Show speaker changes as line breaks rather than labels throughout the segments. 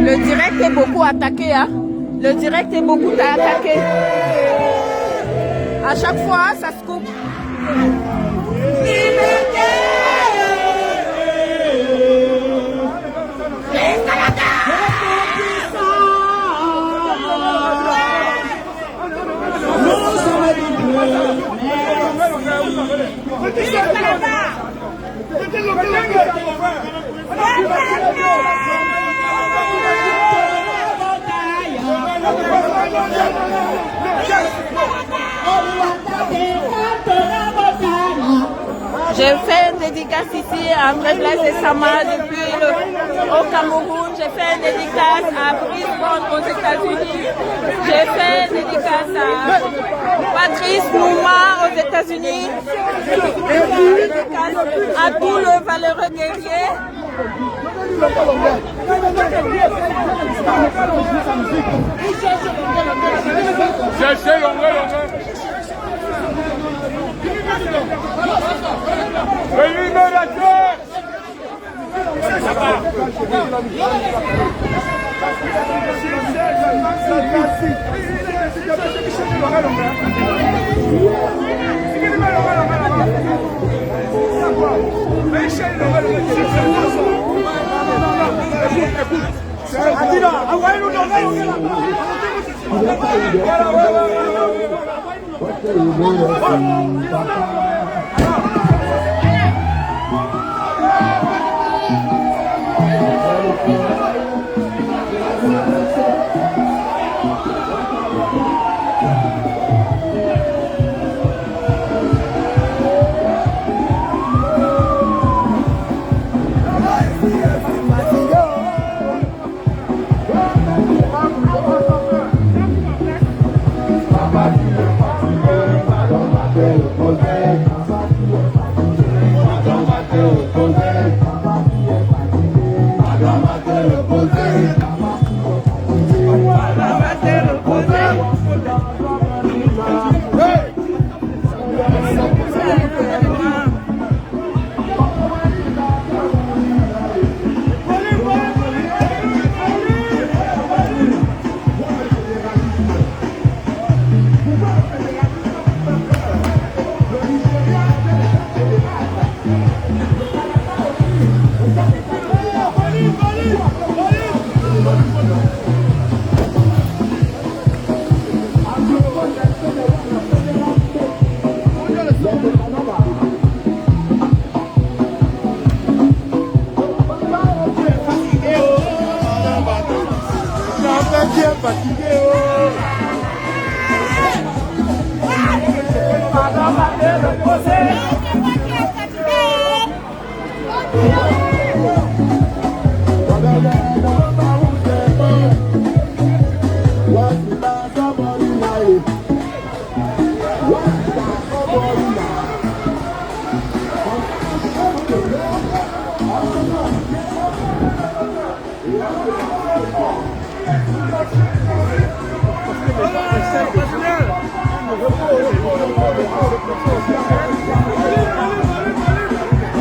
Le direct est beaucoup attaqué, hein? Le direct est beaucoup attaqué. À chaque fois, ça se coupe. J'ai fait une dédicace ici à André Blaise et Sama au Cameroun. J'ai fait une dédicace à Brisbane aux États-Unis. J'ai fait une dédicace à Patrice Nouma aux États-Unis. Une dédicace à tout le valeureux guerrier.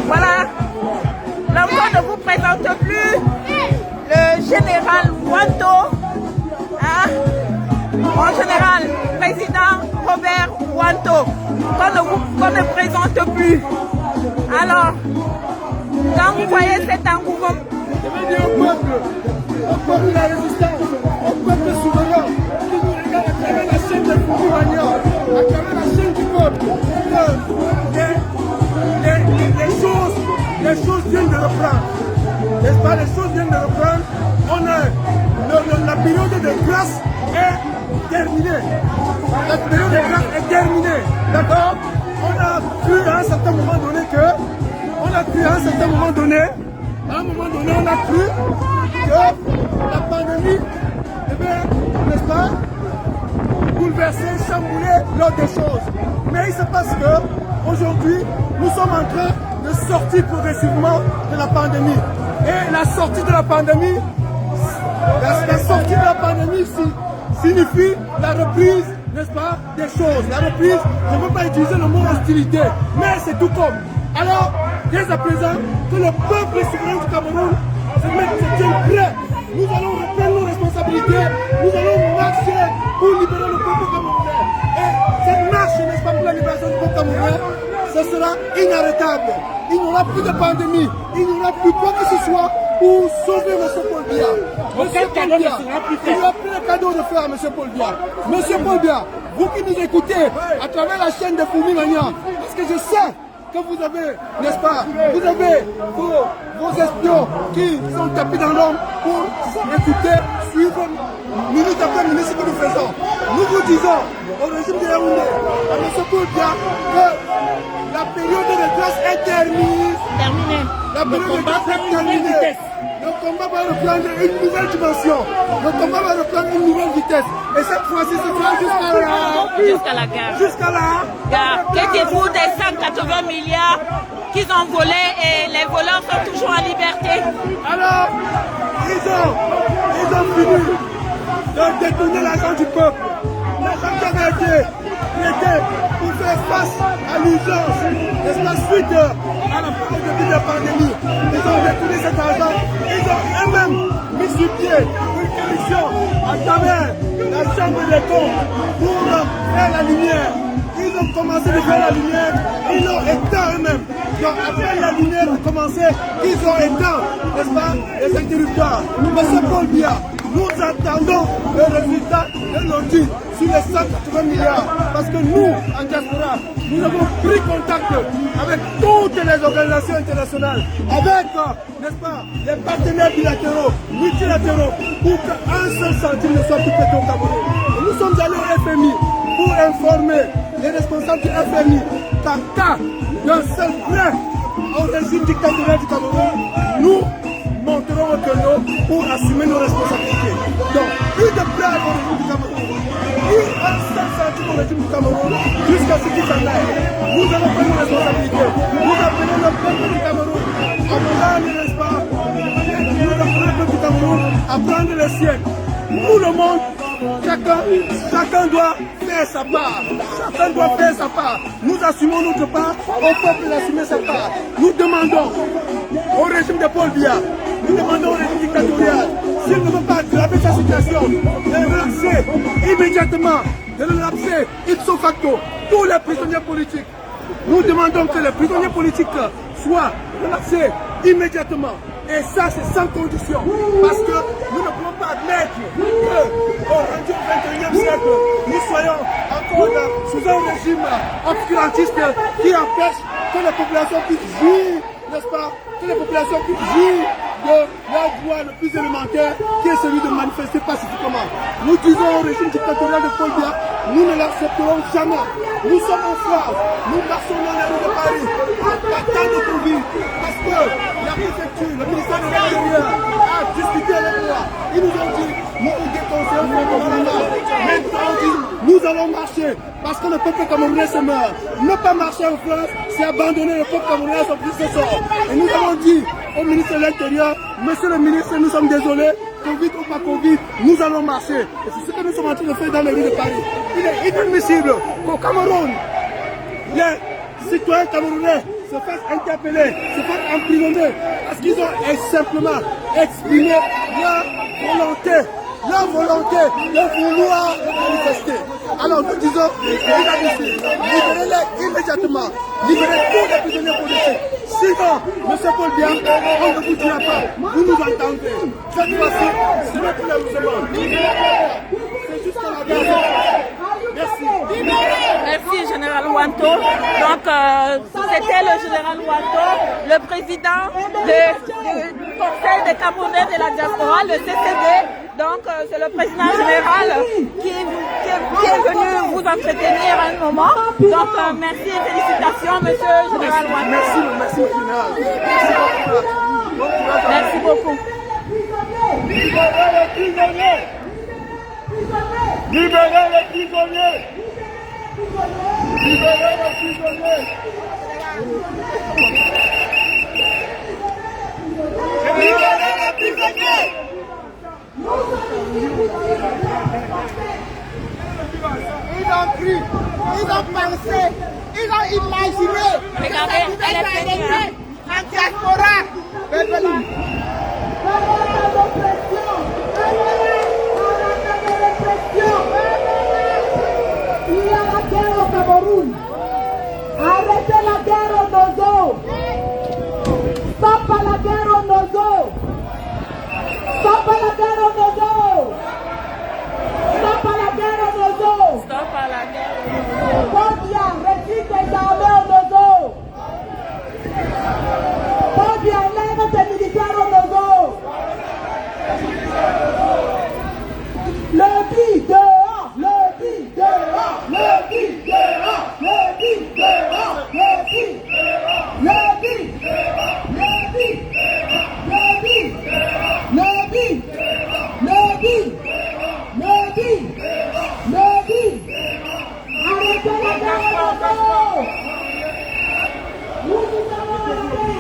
Voilà, l'enfant ne vous présente plus le général Wanto, hein? En général. Wanto, qu'on ne présente plus. Alors, quand vous voyez cet engouement,
je vais dire au peuple de la résistance, au peuple souverain, qui nous regarde à travers la chaîne de Foumouania, à travers la chaîne du peuple, que les choses viennent de reprendre. N'est-ce pas, les choses viennent de reprendre. On a la période de grâce est terminée. La période de grâce est terminée. D'accord? On a cru à un certain moment donné on a cru que la pandémie, n'est-ce pas, bouleverser, chambouler l'ordre des choses. Mais il se passe que aujourd'hui, nous sommes en train de sortir progressivement de la pandémie. Et la sortie de la pandémie, signifie la reprise, n'est-ce pas, des choses. La reprise, je ne veux pas utiliser le mot hostilité, mais c'est tout comme. Alors, dès à présent, que le peuple souverain du Cameroun se tienne prêt. Nous allons reprendre nos responsabilités, nous allons marcher pour libérer le peuple camerounais. Et cette marche, n'est-ce pas, pour la libération du peuple camerounais, ce sera inarrêtable. Il n'y aura plus de pandémie, il n'y aura plus quoi que ce soit pour sauver M. Paul Biya. Monsieur Paul Biya, il n'y a plus de cadeau de faire, M. Paul Biya. Monsieur Paul Biya, vous qui nous écoutez à travers la chaîne de Foumouania, parce que je sais que vous avez, n'est-ce pas, vous avez vos espions qui sont tapés dans l'ombre pour écouter, suivre minute après minute ce que nous faisons. Nous vous disons au régime de Yaoundé, à M. Paul Biya, que la période de grâce est terminée. La période de grâce est terminée. Le combat va reprendre une nouvelle dimension. Le combat va reprendre une nouvelle vitesse. Et cette fois-ci, ce sera
jusqu'à la gare.
Jusqu'à la
gare. Que dites-vous des 180 milliards qu'ils ont volés et les voleurs sont toujours en liberté?
Alors, ils ont fini de détourner l'argent du peuple. L'argent qui avait été prêté pour faire face à l'urgence, n'est-ce pas, suite à au début de la pandémie. Ils ont détourné cet argent. Ils ont eux-mêmes mis sur pied une commission à travers la chambre des comptes pour faire la lumière. Ils ont commencé de faire la lumière, ils l'ont éteint eux-mêmes. Donc après la lumière a commencé, ils ont éteint, n'est-ce pas, les interrupteurs. Monsieur Paul Biya, nous attendons le résultat de l'audit sur les 180 milliards. Parce que nous, en diaspora, nous avons pris contact avec toutes les organisations internationales, avec, n'est-ce pas, les partenaires bilatéraux, multilatéraux, pour qu'un seul centime ne soit plus pété au Cameroun. Et nous sommes allés au FMI pour informer les responsables du FMI qu'en cas d'un seul prêt au régime dictatorial du Cameroun, nous monterons au créneau pour assumer nos responsabilités. Donc, plus de prêt au régime du Cameroun, plus un seul centime au régime du Cameroun, jusqu'à ce qu'il s'en aille. Nous allons prendre nos responsabilités. Nous appelons le peuple du Cameroun à prendre, n'est-ce pas, nous appelons le peuple du Cameroun à prendre le ciel. Tout le monde, chacun doit faire sa part. Chacun doit faire sa part. Nous assumons notre part, au peuple d'assumer sa part. Nous demandons au régime de Paul Biya, nous demandons au régime dictatorial, s'il ne veut pas aggraver sa situation, de relaxer immédiatement, de relaxer ipso facto tous les prisonniers politiques. Nous demandons que les prisonniers politiques soient relaxés immédiatement. Et ça, c'est sans condition. Parce que nous ne pouvons pas admettre qu'au rendu au 21e siècle, nous soyons encore sous un régime obscurantiste qui empêche que les populations puissent jouir, n'est-ce pas, que les populations puissent jouir de leur droit le plus élémentaire, qui est celui de manifester pacifiquement. Nous disons au régime dictatorial de Paul Biya, nous ne l'accepterons jamais. Nous sommes en France, nous marchons dans les rues de Paris, en battant notre vie, parce que la préfecture, le ministère de l'Intérieur a discuté avec moi. Ils nous ont dit, nous vous déconseillons franco-camerounais. Maintenant on dit, nous allons marcher, parce que le peuple camerounais se meurt. Ne pas marcher en France, c'est abandonner le peuple camerounais à son plus ce sort. Et nous avons dit au ministre de l'Intérieur, monsieur le ministre, nous sommes désolés, Covid ou pas Covid, nous allons marcher. Et c'est ce que nous sommes en train de faire dans les rues de Paris. Il est inadmissible qu'au Cameroun, les citoyens camerounais se fassent interpeller, se fassent emprisonner, parce qu'ils ont simplement exprimé leur volonté de vouloir manifester. Alors Donc nous disons, libérez-les immédiatement. Libérez tous les prisonniers politiques. Sinon, M. Paul Biya, on ne vous dira pas. Vous nous entendez. Cette fois-ci, ce n'est plus la musulmane. C'est juste qu'on a gagné. Merci.
Merci, Général Wanto. Donc, c'était le Général Wanto, le président du Conseil des Camerounais de la diaspora, le CCD. Donc, c'est le président général qui est venu vous entretenir un moment. Donc, merci et félicitations, monsieur Général Wanto.
Merci, Général.
Merci beaucoup.
Libérez les prisonniers. Libérez les prisonniers. Libérez les prisonniers. Libérez les prisonniers. Ils ont cru, ils ont pensé, ils ont imaginé.
Regardez, elle est
en diaspora.
Il y a la guerre au Cameroun. Arrêtez la guerre au Nozo. Stop à la guerre au Nozo. Stop à la guerre au Nozo. Stop à la guerre au Nozo.
Stop à la guerre.
Bobia, retire tes armées au Nozo. Bobia, enlève tes militaires au Nozo. Le dit dehors, le dit dehors, le dit dehors, le dit dehors, le dit, le dit, le dit, le dit, le dit, le dit, le dit, le dit. Arrêtez la guerre au Nozo. Nous allons arrêter.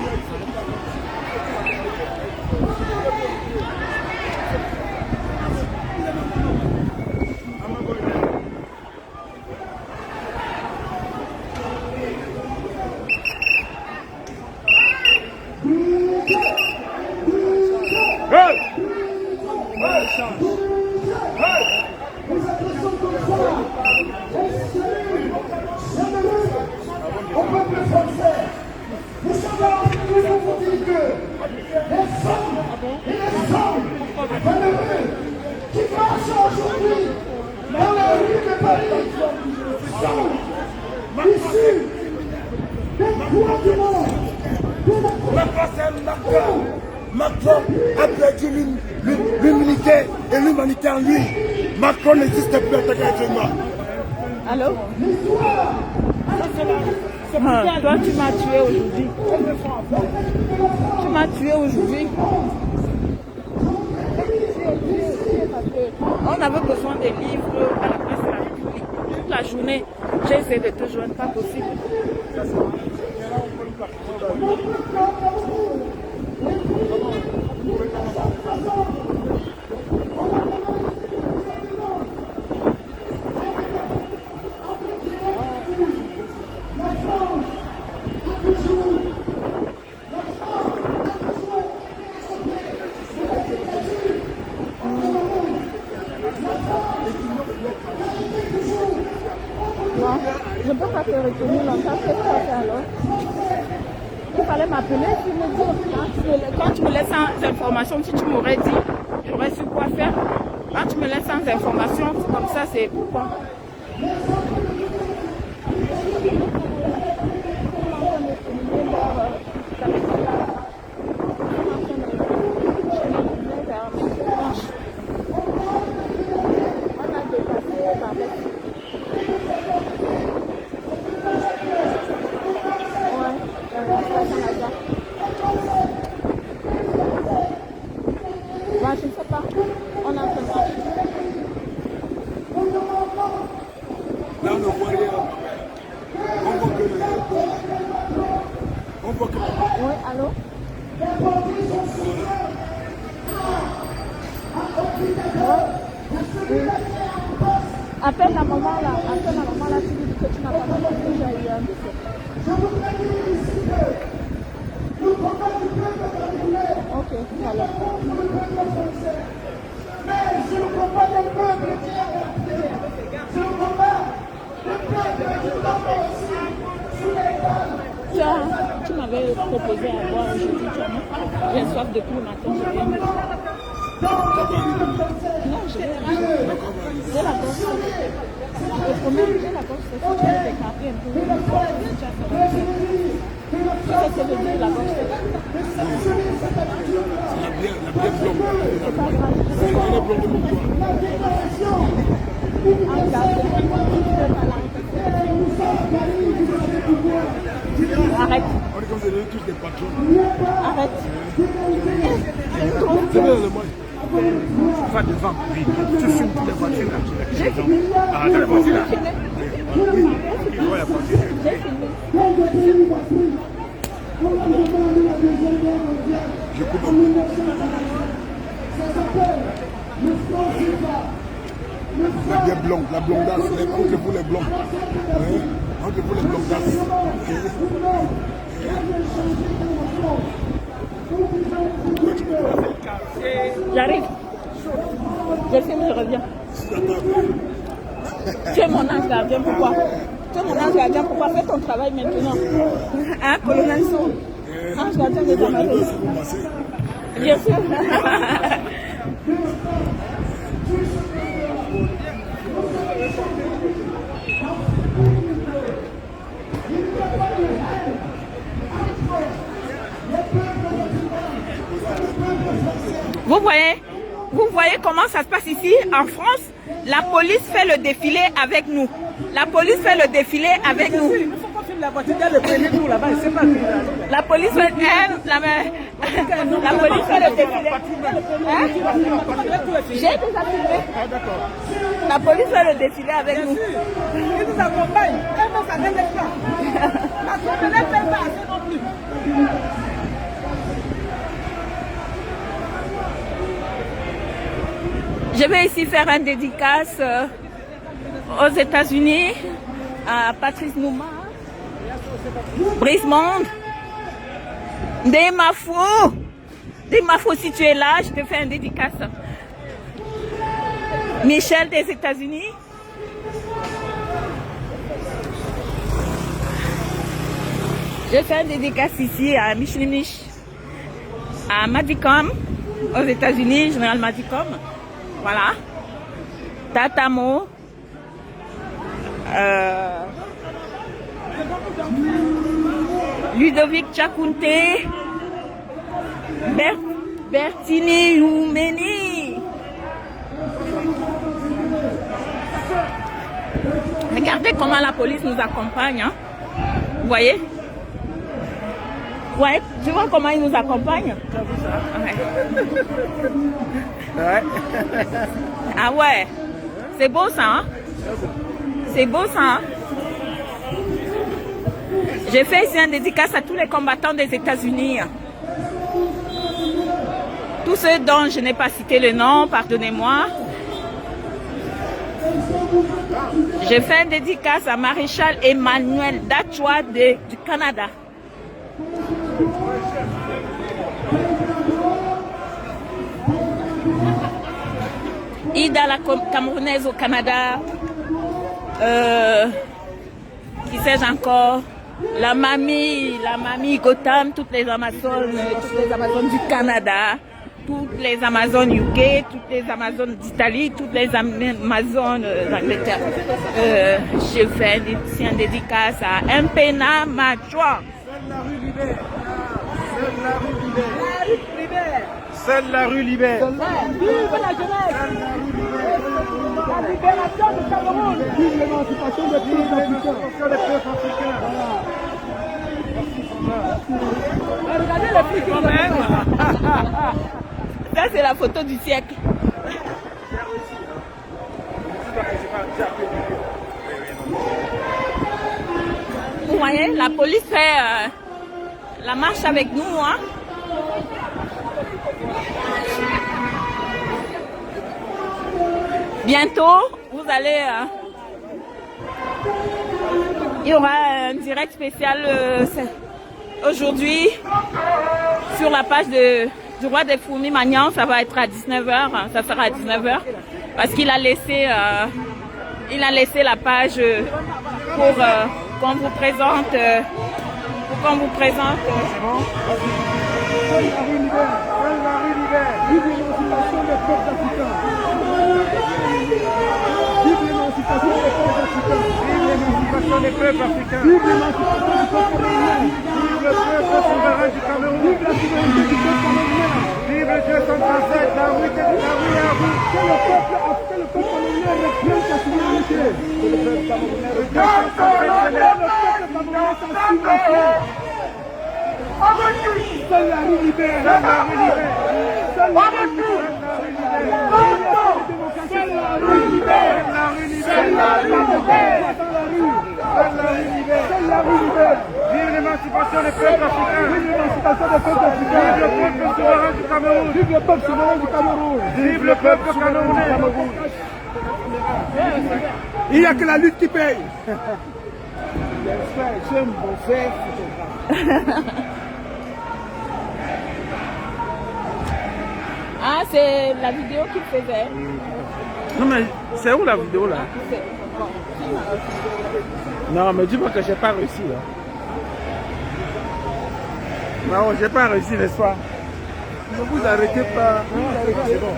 Macron a perdu l'humilité et l'humanité en lui. Macron n'existe plus en tant qu'être humain.
Allô? Toi, tu m'as tué aujourd'hui. Tu m'as tué aujourd'hui. On avait besoin des livres à la place de la République. Toute la journée, j'ai essayé de te joindre, pas possible. Non, je ne peux pas te retenir longtemps. Qu'est-ce que tu as fait alors? Il fallait m'appeler, tu me dis, quand tu me laisses sans information, si tu m'aurais dit, j'aurais su quoi faire. Quand tu me laisses sans information, comme ça, c'est pourquoi. Je ne sais pas. On a un peu marché.
Là, on ne voit rien. On voit que...
Oui, allô? Oui. Appelle la maman là. Appelle la maman là. Tu lui dis que tu n'as pas compris que j'ai eu un décès. Ok, alors.
Mais c'est le combat des peuples. C'est le combat
m'avais proposé à boire aujourd'hui, j'ai soif depuis le matin, je viens. Non, je vais la gorge. Le problème, j'ai la gorge, c'est que je vais décarter un peu. Ça, c'est le dire, la gorge, c'est
la bière blanche.
c'est pas grave. Arrête.
On est comme ça, on touche des patrons.
Arrête.
C'est bien le mal. Pas devant, oui. Tu fumes toutes les voitures là.
J'ai fini.
Ah, dans la voiture là.
J'ai fini.
Oui, il voit la voiture.
J'ai fini.
Je coupe. La bière blanche, la blondasse, entre vous les blancs. Entre vous les blondasses.
J'arrive. Je filme, je reviens. Tu es mon ange gardien, pourquoi? Tu es mon ange gardien, pourquoi? Fais ton travail maintenant. Hein, colonel Sow? Ange gardien de ta mère. Bien sûr. Vous voyez comment ça se passe ici en France? La police fait le défilé avec nous. La police fait le défilé avec nous.
Il ne faut pas filmer la voiture, il y a le premier tour là-bas, il ne sait pas.
La police fait, la police fait le défilé. Hein? J'ai déjà filmé. La police fait le défilé avec nous.
Il nous accompagne. Ça ne l'est pas. La somme ne l'est pas assez non plus.
Je vais ici faire un dédicace aux États-Unis à Patrice Nouma, Brice Monde, Demafou, si tu es là, je te fais un dédicace. Michel des États-Unis. Je fais un dédicace ici à Michelinish, à Madicom, aux États-Unis, Général Madicom. Voilà. Tatamo. Ludovic Tchakounté. Bertini Youmeni. Regardez comment la police nous accompagne. Hein? Vous voyez? Ouais, tu vois comment ils nous accompagnent?
Ouais.
Ah ouais, c'est beau ça, hein? C'est beau ça, hein? J'ai fait ici un dédicace à tous les combattants des États-Unis. Tous ceux dont je n'ai pas cité le nom, pardonnez-moi. J'ai fait un dédicace à Maréchal Emmanuel Dachois du Canada. Ida la Camerounaise au Canada, qui sais-je encore, la mamie Gotham, toutes les Amazones du Canada, toutes les Amazones UK, toutes les Amazones d'Italie, toutes les Amazones d'Angleterre. Je fais ici un dédicace à Mpena Machua.
Seule la rue libère.
Vive la jeunesse! La libération du Cameroun! Vive l'émancipation des peuples africains! Regardez les flics quand même!
Ça, c'est la photo du siècle. Vous voyez, la police fait la marche avec nous, hein. Bientôt, vous allez... il y aura un direct spécial aujourd'hui sur la page du roi des fourmis Magnan. Ça va être à 19h, ça sera à 19h. Parce qu'il a laissé la page pour qu'on vous présente qu'on vous présente.
C'est bon? Sainte-Marie libère. Sainte-Marie libère. Vive l'émancipation des peuples africains. Vive l'émancipation des peuples africains. Vive l'émancipation des peuples africains. Vive l'émancipation du peuple camerounais. Vive le peuple souverain du Cameroun. Vive la souveraineté du peuple camerounais. Vive le 237, la rue à vous. Que le peuple camerounais reprenne sa souveraineté. Que le peuple camerounais reprenne sa souveraineté. Seule la rue libère. Seule la rue libère. Seule la rue libère. Seule la rue libère. Seule la rue libère. Seule la rue libère. Vive l'émancipation des peuples africains. Vive l'émancipation des peuples africains. Vive le peuple souverain du Cameroun. Vive le peuple souverain du Cameroun. Vive le peuple camerounais. Il n'y a que la lutte qui paye. J'aime mon frère photographe.
Ah, c'est la vidéo qu'il faisait.
Non mais c'est où la vidéo là? Non mais dis-moi que j'ai pas réussi là. Non, j'ai pas réussi n'est-ce pas? Ne vous arrêtez pas. C'est bon.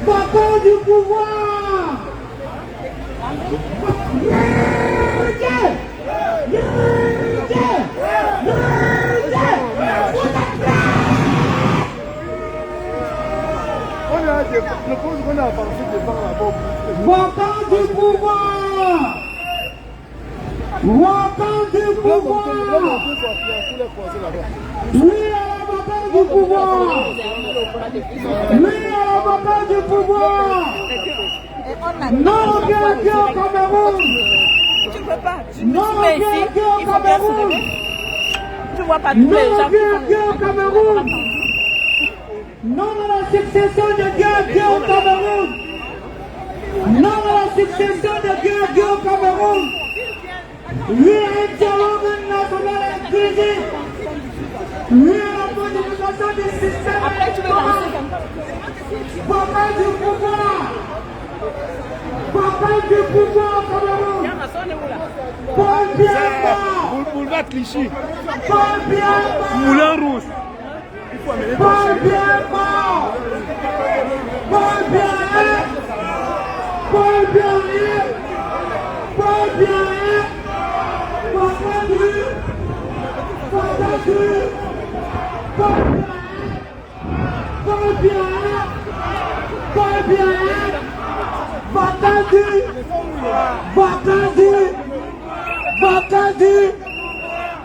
Bâton du pouvoir.
Je pense qu'on a avancé devant la bombe.
Bâton du pouvoir. Bâton du pouvoir. Oui à la bataille du pouvoir. Oui à la bataille du pouvoir. Non au Cameroun.
Tu ne peux pas.
Non au
Il faut bien se lever. Tu vois pas tous les gens qui
au Cameroun. Non à la succession de guerre au Cameroun. Non à la succession de guerre au Cameroun. Oui à un dialogue national inclusif. Oui à la modification du système.
Après, tu veux danser comme ça.
Papa du pouvoir. Papa du pouvoir au Cameroun. Paul Biya.
Boulevard Clichy.
Paul Biya.
Moulin Rouge.
Paul Biya. Paul Biya. Paul Biya. Paul Biya. Papa du. Papa du. Paul Biya. Paul Biya. Paul Biya. Batadu. Batadu. Batadu.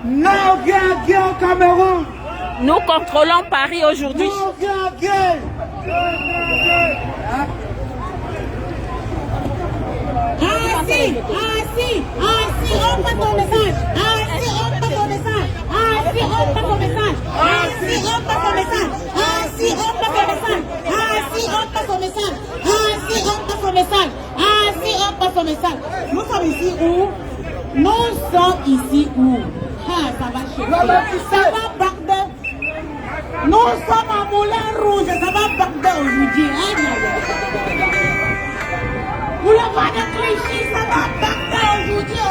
Non guerre au Cameroun.
Nous contrôlons Paris aujourd'hui.
Non guerre. Ainsi, on passe ton message. Ainsi, on passe ton message. Ainsi, on passe ton message. Ainsi, on passe ton message. Ainsi, on passe ton message. Ainsi, on passe ton message. Ainsi, on passe ton message. Ainsi, on passe ton message. Nous sommes ici où? Nous sommes ici où? Ah, ça va chier. Ça va Bagdad. Nous sommes à Moulin Rouge. Ça va Bagdad aujourd'hui. Vous le voyez de Clichy, ça va Bagdad aujourd'hui.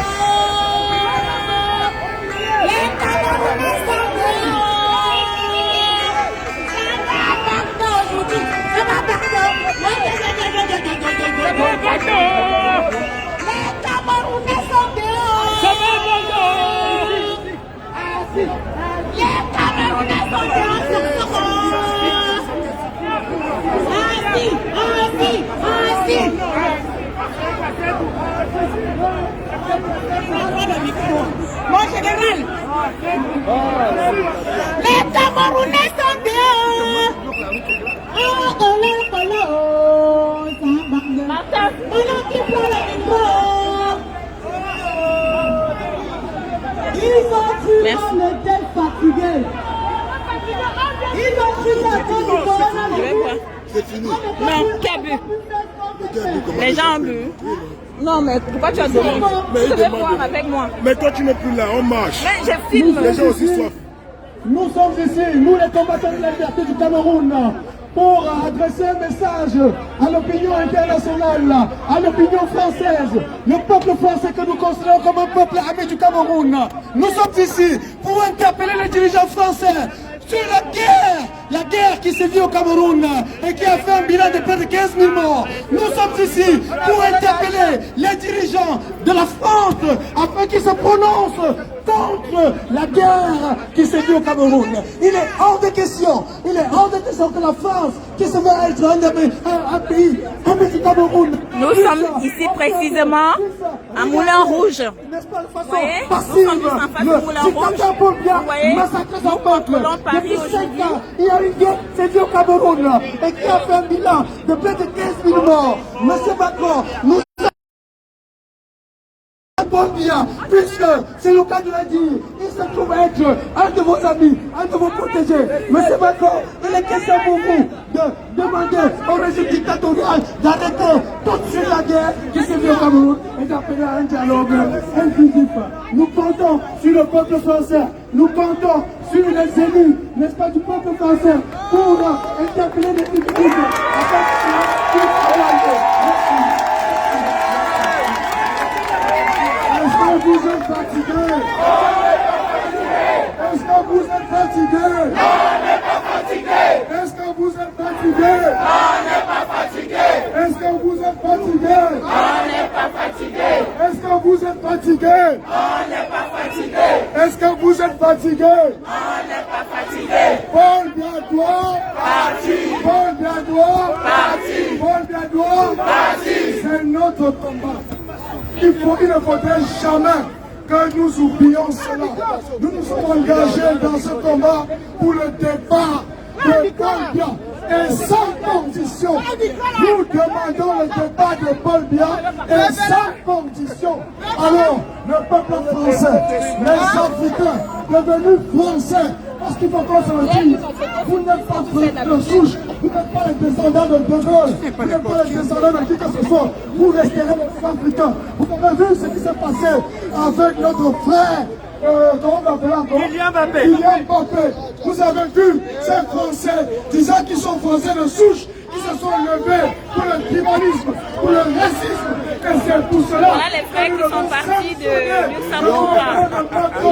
Les Camerounais sont dehors. Ça va Bagdad aujourd'hui. Ça va Bagdad. Les Camerounais sont dehors. Ça va Bagdad. Les Camerounais sont dehors. Mon général, les Camerounais sont dehors. Ils ont cru qu'on était fatigués. Ils ont cru qu'à cause du coronavirus.
C'est fini.
Non, qui a bu? Les gens ont bu. Non, mais pourquoi tu as donné?
Mais
Tu veux boire avec moi?
Mais toi tu n'es plus là, on marche.
Mais je filme.
Les gens ont aussi soif.
Nous sommes ici, nous les combattants de la liberté du Cameroun. pour adresser un message à l'opinion internationale, à l'opinion française, le peuple français que nous considérons comme un peuple ami du Cameroun. Nous sommes ici pour interpeller les dirigeants français sur la guerre qui sévit au Cameroun et qui a fait un bilan de près de 15 000 morts. Nous sommes ici pour interpeller les dirigeants de la France afin qu'ils se prononcent contre la guerre qui sévit au Cameroun. Il est hors de question que la France, qui se veut être un pays du Cameroun.
Nous sommes ici précisément à Moulin Rouge. Vous voyez, nous sommes en face de Moulin Rouge. Vous voyez, nous contrôlons Paris aujourd'hui.
Il y a une guerre qui sévit au Cameroun et qui a fait un bilan de près de 15 000 morts. Monsieur Macron, nous bien, puisque c'est le cas de l'a dit, il se trouve être un de vos amis, un de vos protégés. Monsieur Macron, il est question pour vous de demander au régime dictatorial d'arrêter toute de suite la guerre qui s'est vue au Cameroun et d'appeler à un dialogue inclusif. Nous comptons sur le peuple français, nous comptons sur les élus, n'est-ce pas, du peuple français pour interpeller les publics afin qu'ils puissent travailler. Merci. Est-ce que vous êtes fatigué? Est-ce que vous êtes fatigué?
On n'est pas fatigué.
Est-ce que vous êtes fatigué?
On n'est pas fatigué.
Est-ce que vous êtes fatigué?
On n'est pas fatigué.
Est-ce que vous êtes fatigué?
On n'est pas fatigué.
Est-ce que vous êtes fatigué?
On n'est pas fatigué.
Paul Biadois,
Parti.
Paul Biadois,
Parti.
Paul Biadois,
Parti.
c'est notre combat. Il ne faudrait jamais que nous oublions cela. Nous nous sommes engagés dans ce combat pour le départ de Paul Biya. Et sans condition, nous demandons le départ de Paul Biya et sans condition. Alors, le peuple français, les Africains devenus français, parce qu'il faut qu'on se le dise, vous n'êtes pas de souche, vous n'êtes pas les descendants de De Gaulle, vous n'êtes pas les descendants de qui que ce soit, vous resterez les Africains. Vous avez vu ce qui s'est passé avec notre frère, comment on l'appelle encore? Kylian Mbappé. Kylian Mbappé. Vous avez vu ces Français disant qu'ils sont Français de souche, qui se sont levés pour le tribalisme, pour le racisme. Et c'est pour cela.
Voilà les frères qui sont partis de Luxembourg,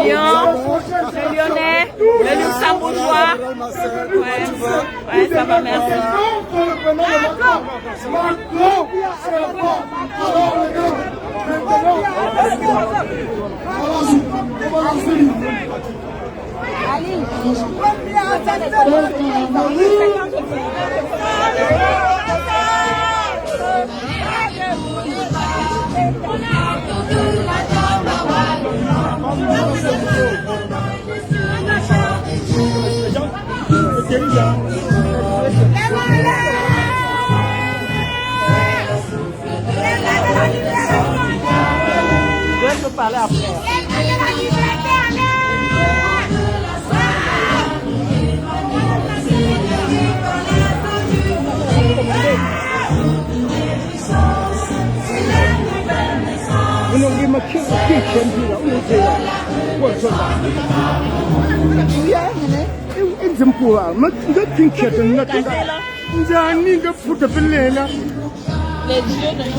Lyon, le Lyonnais, le Luxembourgeois. Ouais, ça va, merci.
Macron, c'est bon. Alors les gars, maintenant,
Je vais te parler après. Les dieux de nos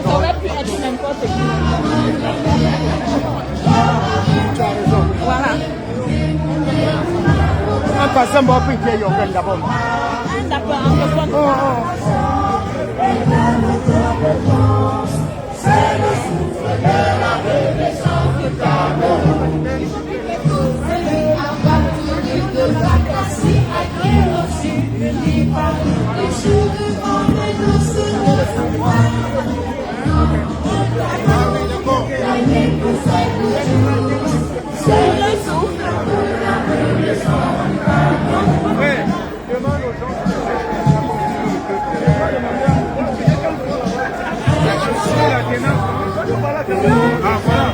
ça aurait pu être n'importe qui. Voilà.
C'est le souffle de la renaissance du Cameroun. À partir de l'Acassie, à Créoci, unis par les souverains et nous sommes le pouvoir. C'est le souffle de la renaissance du Cameroun.
Demande aux gens qui sont la Ah, voilà.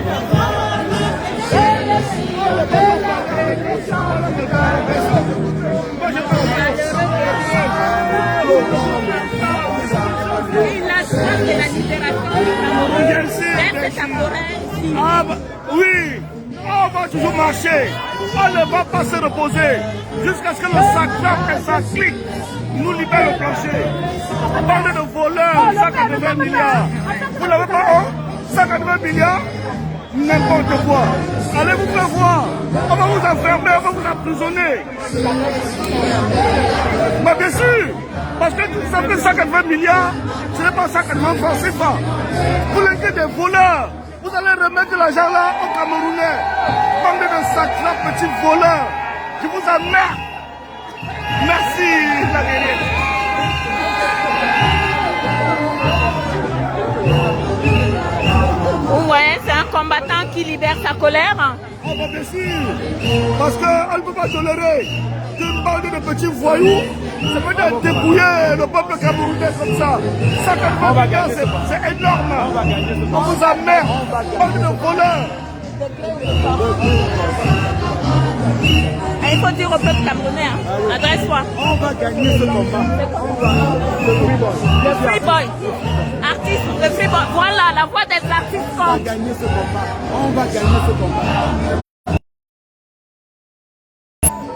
La soif de la libération du Cameroun, c'est temporaire.
Ah, bah, oui, on va toujours marcher. On ne va pas se reposer jusqu'à ce que le sac et ça clique. Nous libère le plancher. Parlez de voleurs, 180 milliards. Vous n'avez pas un 180 milliards? N'importe quoi. Allez vous faire voir. On va vous enfermer, on va vous emprisonner. Mais bien sûr, parce que vous savez 180 milliards, ce n'est pas 180 francs CFA. Vous l'êtes des voleurs. Vous allez remettre de l'argent là aux Camerounais. Bande de sacrés petits voleurs. Je vous emmerde. Merci, la guerrière.
Ouais, c'est un combattant qui libère sa colère.
Oh, bah, bien sûr. Parce qu'on ne peut pas tolérer qu'une bande de petits voyous se mettent à dépouiller le peuple camerounais comme ça. 180 milliards, c'est énorme. On vous emmerde. Bande de voleurs.
Il faut dire au peuple camerounais, adresse-toi.
On va gagner ce combat.
Le Free Boy. Artiste, le Free Boy. Voilà la voix des artistes.
On va gagner ce combat. On va gagner ce combat.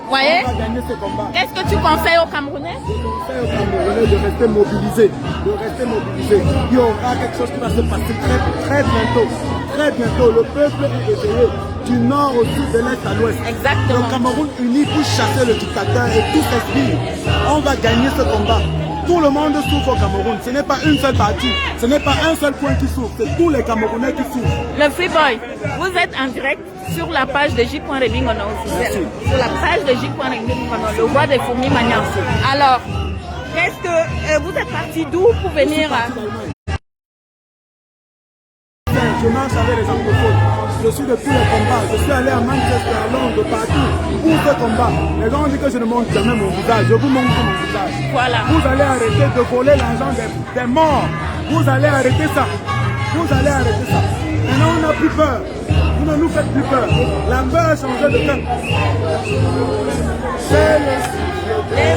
Voyez?
On va gagner ce combat.
Qu'est-ce que tu conseilles aux Camerounais?
Je conseille aux Camerounais de rester mobilisés. De rester mobilisés. Il y aura quelque chose qui va se passer très bientôt. Très bientôt. Le peuple est éveillé. Du nord au sud, de l'est à l'ouest.
Exactement.
Le Cameroun uni pour chasser le dictateur et tout s'inspire. On va gagner ce combat. Tout le monde souffre au Cameroun. Ce n'est pas une seule partie. Ce n'est pas un seul point qui souffre. C'est tous les Camerounais qui souffrent.
Le Free Boy, vous êtes en direct sur la page de J.Rebingono officielle. Sur la page de J.Rebingono, le roi des fourmis Magnan. Alors, qu'est-ce que vous êtes parti d'où pour venir
Je marche avec les anglophones. Je suis de tous les combats. Je suis allé à Manchester, à Londres, partout pour ce combat. Les gens ont dit que je ne montre jamais mon visage. Je vous montre mon visage.
Voilà.
Vous allez arrêter de voler l'argent des morts. Vous allez arrêter ça. Vous allez arrêter ça. Maintenant, on n'a plus peur. Vous ne nous faites plus peur. La peur a changé de camp.
C'est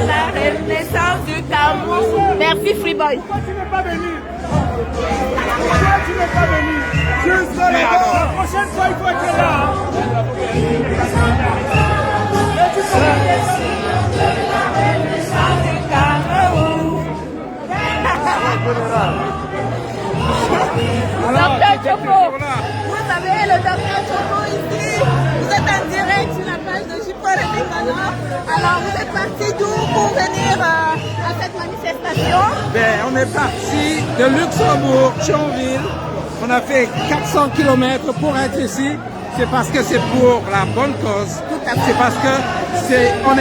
la renaissance du Cameroun. Merci Free Boy.
Tu n'es pas venu. Tu n'es pas venu. Juste là. La prochaine fois, il faut être là.
Docteur Choco, vous avez le Docteur Choco ici. Vous êtes en direct sur la page de J.Rebingono. Alors, vous êtes parti d'où pour venir à cette manifestation?
Ben, on est parti de Luxembourg, Thionville. On a fait 400 km pour être ici. C'est parce que c'est pour la bonne cause. C'est parce que on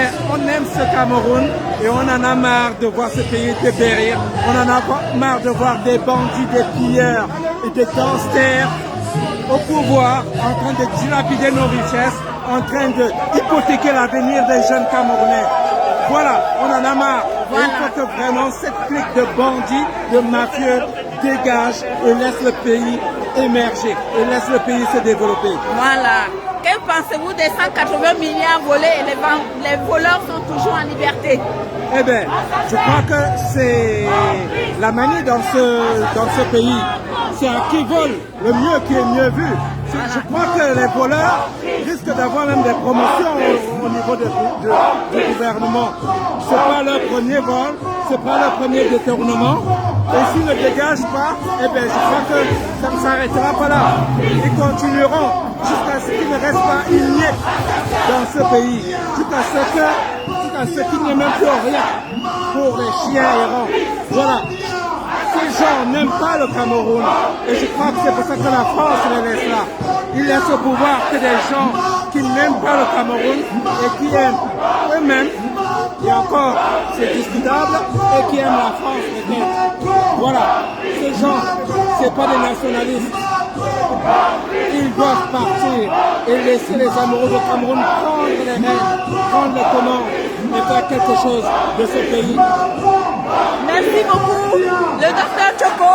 aime ce Cameroun et on en a marre de voir ce pays dépérir. On en a marre de voir des bandits, des pilleurs et des gangsters au pouvoir en train de dilapider nos richesses, en train de hypothéquer l'avenir des jeunes Camerounais. Voilà, on en a marre. Voilà. Il faut que vraiment cette clique de bandits, de mafieux dégage et laisse le pays émerger et laisse le pays se développer.
Voilà. Que pensez-vous des 180 milliards volés et les voleurs sont toujours en liberté?
Eh bien, je crois que c'est la manie dans ce pays. C'est à qui vole le mieux qui est mieux vu. Je crois que les voleurs risquent d'avoir même des promotions au niveau du gouvernement. Ce n'est pas leur premier vol, ce n'est pas leur premier détournement. Et s'ils ne dégagent pas, eh bien, je crois que ça ne s'arrêtera pas là. Ils continueront jusqu'à ce qu'il ne reste pas une miette dans ce pays, jusqu'à ce qu'il n'y ait même plus rien pour les chiens errants. Voilà. Ces gens n'aiment pas le Cameroun et je crois que c'est pour ça que la France les laisse là. Ils laissent au pouvoir que des gens qui n'aiment pas le Cameroun et qui aiment eux-mêmes, et encore c'est discutable, et qui aiment la France peut-être. Voilà, ces gens, c'est pas des nationalistes. Ils doivent partir et laisser les amoureux du Cameroun prendre les rênes, prendre les commandes et faire quelque chose de ce pays.
Merci beaucoup, le Docteur Choco.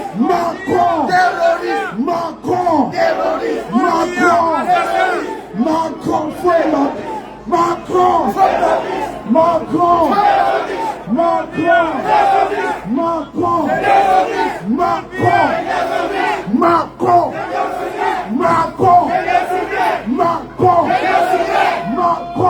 Macron, Macron, Macron, Macron, Macron, Macron, Macron, Macron, Macron, Macron,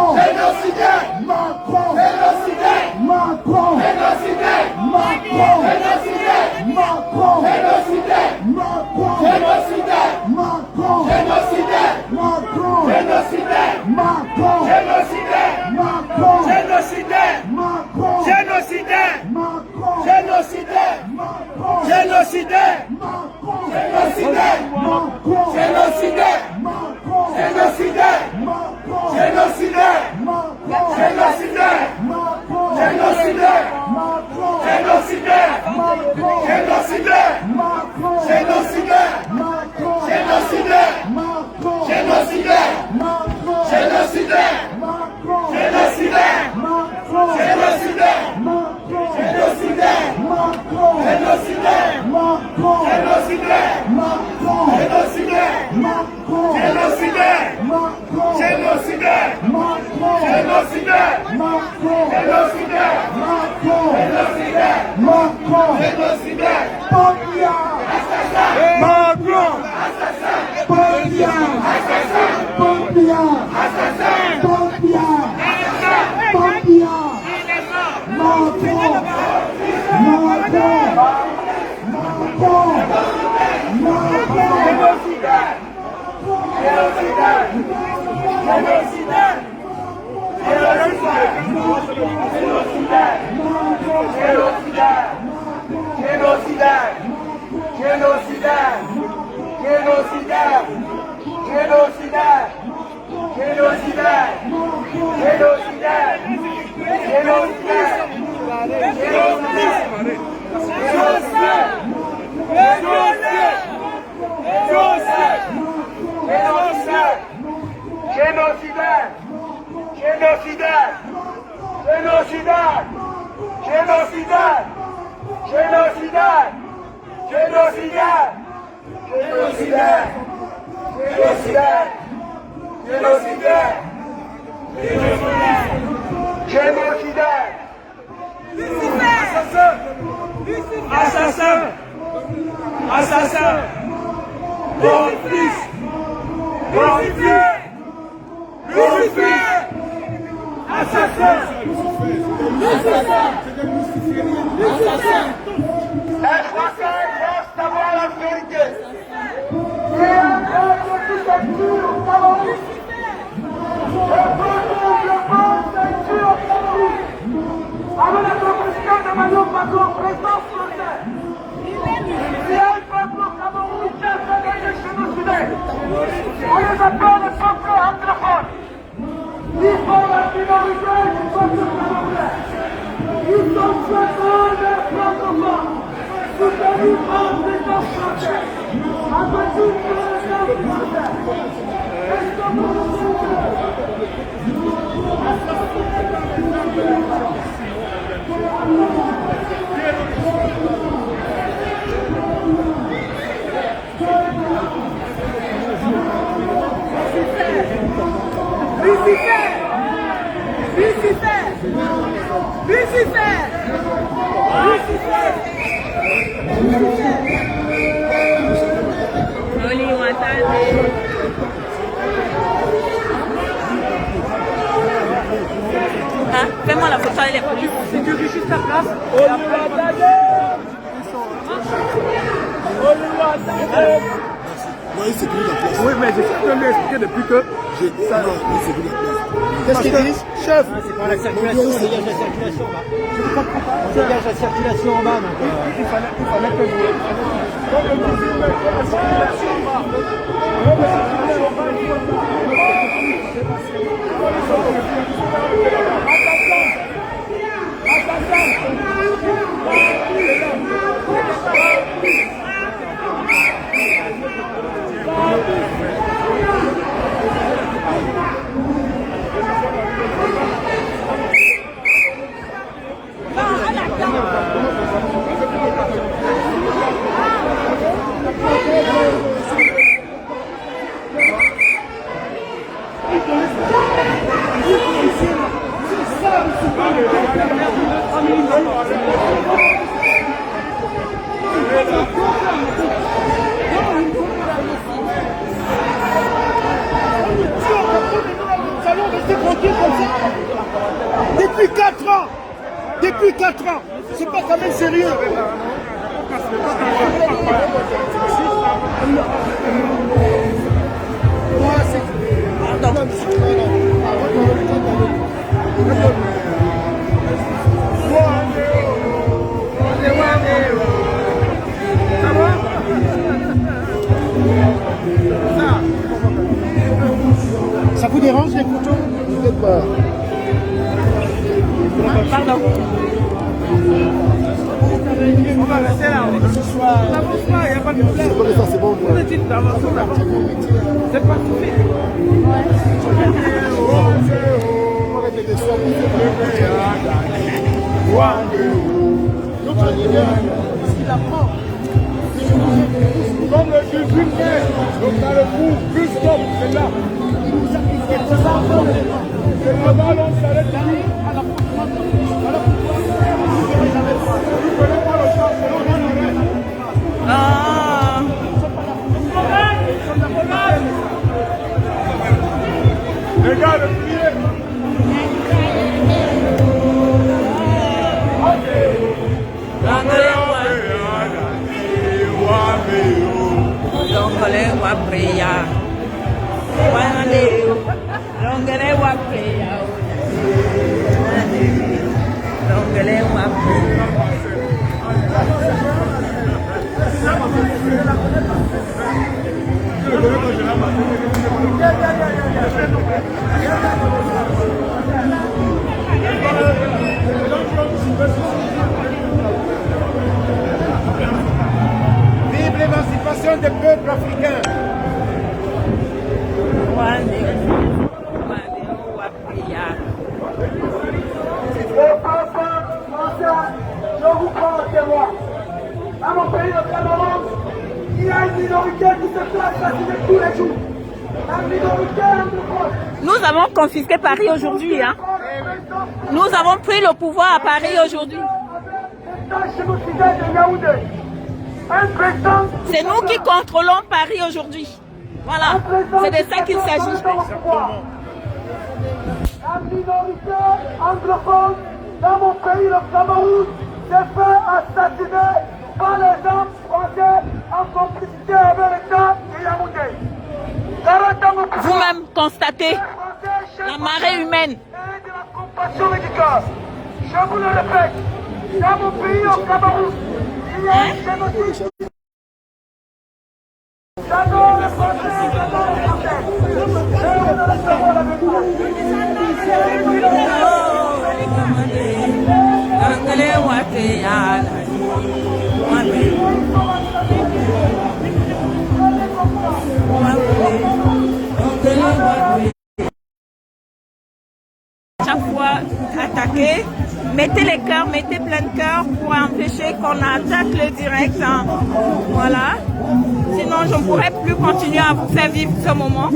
Fais-moi la photo avec les polices.
Sécurise juste la place.
Non, il sécurise la place.
Oui, mais j'ai certainement lui expliqué depuis que...
Non, il sécurise la place.
Qu'est-ce qu'ils disent? Chef.
C'est pour la circulation, on dégage la circulation en bas. On dégage la circulation en bas, donc...
Il fallait que vous... Donc, le musulman, la circulation en bas. ans. C'est pas quand même sérieux.
Ça vous dérange les photos?
Peut-être pas.
Pardon.
On va rester là. Ce soir. N'avance pas, il n'y a pas de problème.
C'est pas que ça, c'est bon.
On est dit d'avancer là. C'est pas tout fait. Comme le 18 mai, donc dans le coup, plus stop, c'est là. C'est le ballon, on s'arrête là.
Ah.
Les gars, le pied.
Longole wa preya. Wane longole wa preya. Longole wa preya.
Vive l'émancipation des peuples africains.
Wane wa preya.
Les peuples français, je vous prends en témoin. Dans mon pays, le Cameroun, il y a une minorité qui se fait assassiner tous les jours. La minorité anglophone.
Nous avons confisqué Paris aujourd'hui. Hein. Nous avons pris le pouvoir à Paris aujourd'hui. C'est nous qui contrôlons Paris aujourd'hui. Voilà, c'est de ça qu'il s'agit.
La minorité anglophone dans mon pays, le Cameroun, s'est fait assassiner par les hommes français en complicité avec l'État et Yaoundé.
Vous-même constatez la marée humaine.
Et de la compassion médicale. Je vous le répète, dans mon pays, au Cameroun, il y a un génocide. J'adore les Français, j'adore les Français. Et vous allez savoir la vérité.
Chaque fois attaquer, mettez les cœurs, mettez plein de cœurs pour empêcher qu'on attaque le direct. Hein. Voilà. Sinon, je ne pourrais plus continuer à vous faire vivre ce moment.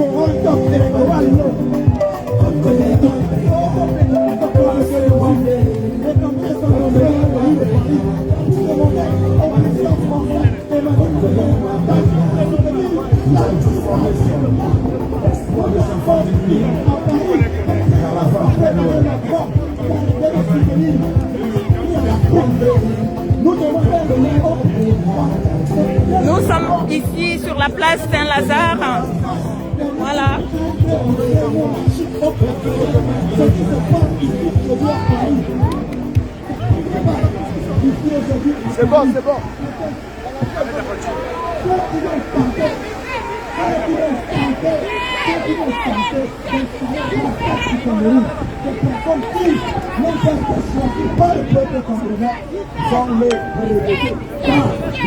Nous sommes ici sur la place Saint-Lazare. Voilà.
C'est bon, c'est bon.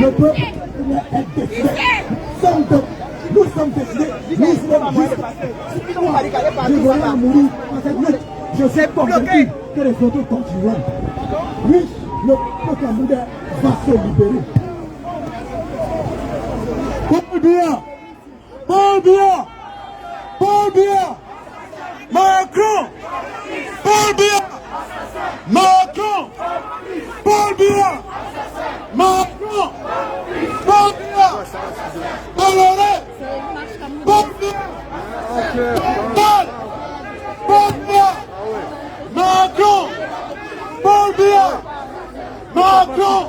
Le peuple est décidé. Nous sommes décidés. Nous sommes mourir. Je sais convaincu que les autres continueront. Oui, le peuple camerounais va se libérer. Paul Biya, Paul Biya, Paul Biya, Macron, Paul Biya, Macron, Paul Biya, Macron, Paul Biya, Bolloré, Paul Biya, Paul Biya, Macron, Paul Biya, Macron,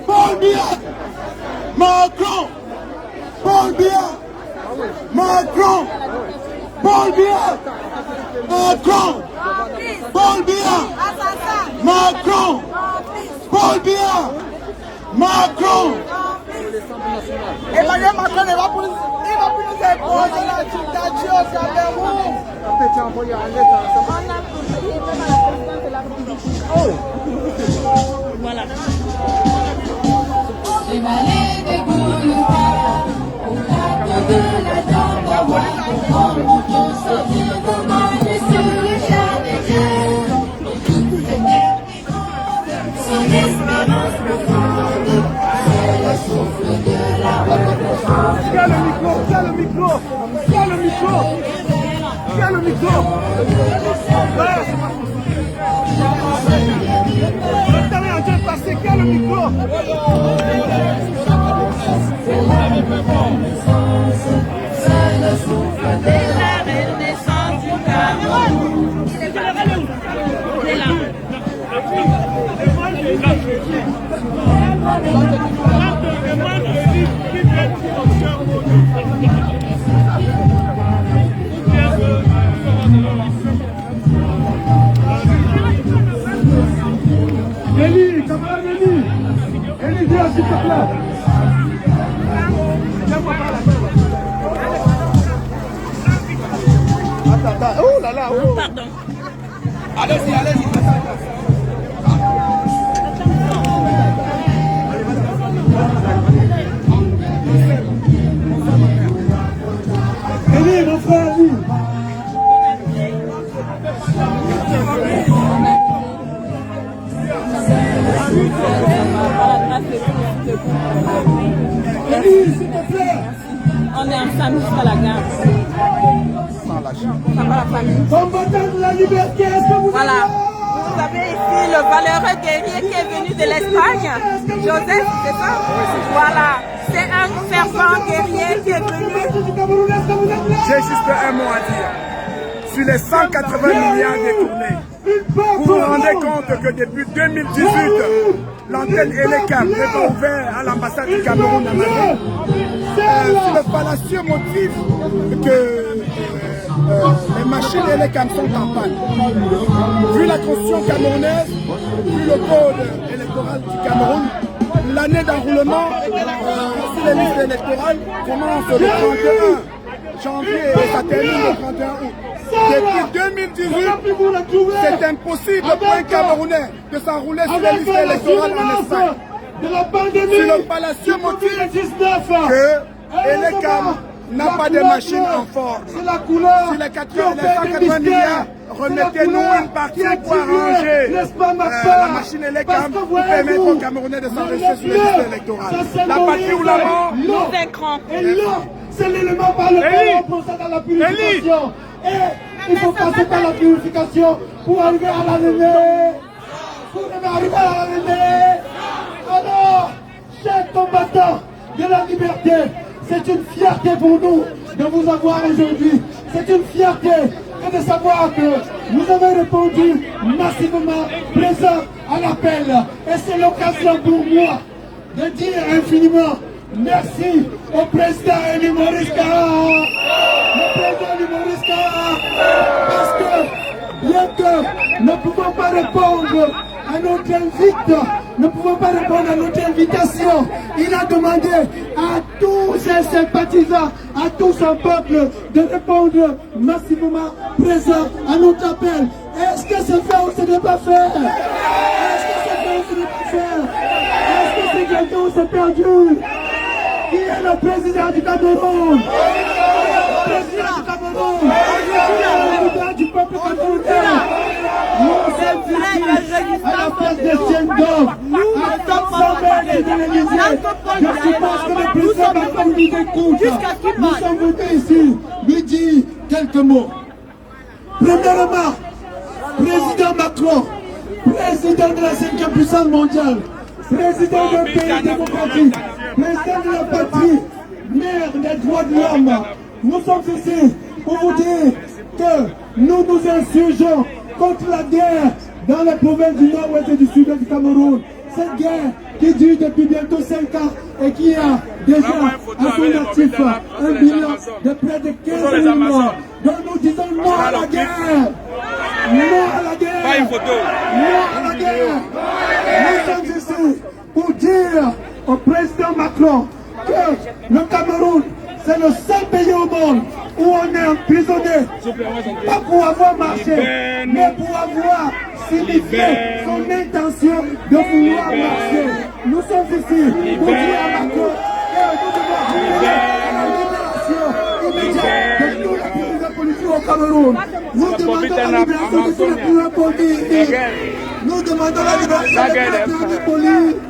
Paul Biya, Macron, Paul Biya, Macron, Paul Biya, Macron, Paul Biya, Macron, Paul Biya, Macron.
Emmanuel Macron ne va plus nous imposer la dictature au Cameroun.
Voilà.
Les valets des boulevards, au lac de la Dambova, on monte sur des commandes sur le char des guerres. Et toutes les guerres qui grandent, son espérance profonde, c'est le souffle de la renaissance.
Tiens le micro, tiens le micro, tiens le micro, tiens le micro. Le temps est en train de passer, tiens le micro.
C'est le souffle de
La renaissance du Cameroun. Il est là.
Elie, camarade Elie. Elie, viens s'il te plaît. Attends, oh là là, oh.
Pardon.
Allez-y, allez-y. Elie, mon frère, Elie. Elie, s'il te plaît.
On est ensemble jusqu'à la gare. Ça va la famille.
Combattant de la liberté, est-ce que vous
Voilà. Vous avez ici le valeureux guerrier qui est venu de l'Espagne. Joseph, c'est ça? Voilà. C'est un fervent guerrier qui est venu.
J'ai juste un mot à dire. Sur les 180 milliards détournés, vous vous rendez compte que depuis 2018, l'antenne Elecam n'est pas ouverte à l'ambassade du Cameroun à Madrid. C'est le fallacieux motif que les machines Elecam sont en panne. Vu la constitution camerounaise, vu le code électoral du Cameroun, l'année d'enroulement sur les listes électorales commence le 31 janvier et ça termine le 31 août. Depuis 2018, c'est impossible pour un Camerounais de s'enrouler sur les listes électorales en Espagne. C'est le fallacieux motif que Elecam n'a pas de machine en forme. Sur les 180 milliards, remettez-nous une partie pour arranger la machine Elecam pour permettre aux Camerounais de s'enregistrer sur les listes électorales. La patrie ou la mort,
Nous vaincrons.
Et là, c'est l'élément par lequel on procède à la purification. Et il faut passer par la purification pour arriver à l'année. Pour arriver à l'année. Alors, chers combattants de la liberté, c'est une fierté pour nous de vous avoir aujourd'hui. C'est une fierté que de savoir que vous avez répondu massivement présent à l'appel. Et c'est l'occasion pour moi de dire infiniment merci au président Elie Maurice Kara. Le président Elie Maurice Kara, parce que bien que nous ne pouvons pas répondre à notre invite, ne pouvons pas répondre à notre invitation. Il a demandé à tous ses sympathisants, à tout son peuple de répondre massivement présent à notre appel. Est-ce que c'est fait ou ce n'est pas fait? Est-ce que c'est fait ou ce n'est pas fait? Est-ce que c'est gagné ou c'est perdu? Qui est le président du Cameroun? Le président du Cameroun? Le président du peuple camerounais? Nous sommes ici à la place des Tiendom, à 400 mètres de l'Élysée. Je suppose que le président Macron nous écoute. Nous sommes venus ici lui dire quelques mots. Premièrement, président Macron, président de la 5e puissance mondiale, président d'un pays démocratique, président de la patrie, mère des droits de l'homme. Nous sommes ici pour vous dire que nous nous insurgeons contre la guerre dans les provinces du nord-ouest et du sud du Cameroun. Cette guerre qui dure depuis bientôt 5 ans et qui a déjà à son actif un bilan de près de 15 000 morts. Donc nous disons non à la guerre. Non à la guerre. Non à la guerre. Nous sommes ici pour dire au président Macron que le Cameroun, c'est le seul pays au monde où on est emprisonné, pas pour avoir marché, mais pour avoir signifié son intention de vouloir marcher. Nous sommes ici pour dire à Macron que nous devons la libération immédiate de tous les prisonniers politiques au Cameroun. Nous demandons la libération de tous les prisonniers politiques. Nous demandons la libération de tous les prisonniers politiques.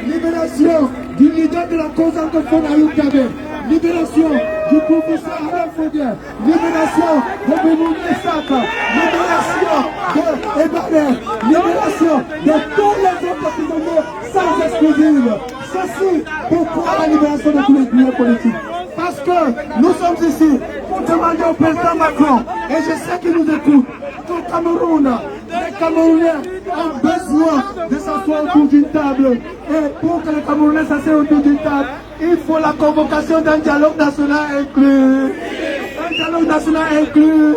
Libération du leader de la cause anglophone Ayoub Kabé. Libération du professeur Alain Faudier. Libération de Benoît Saka. Libération de Ebanet. Libération de tous les autres prisonniers sans exclusive. Ceci pourquoi la libération de tous les prisonniers politiques. Parce que nous sommes ici pour demander au président Macron, et je sais qu'il nous écoute, qu'au Cameroun, les Camerounais ont besoin de s'asseoir autour d'une table. Et pour que les Camerounais s'asseyent autour d'une table, il faut la convocation d'un dialogue national inclus. Un dialogue national inclus.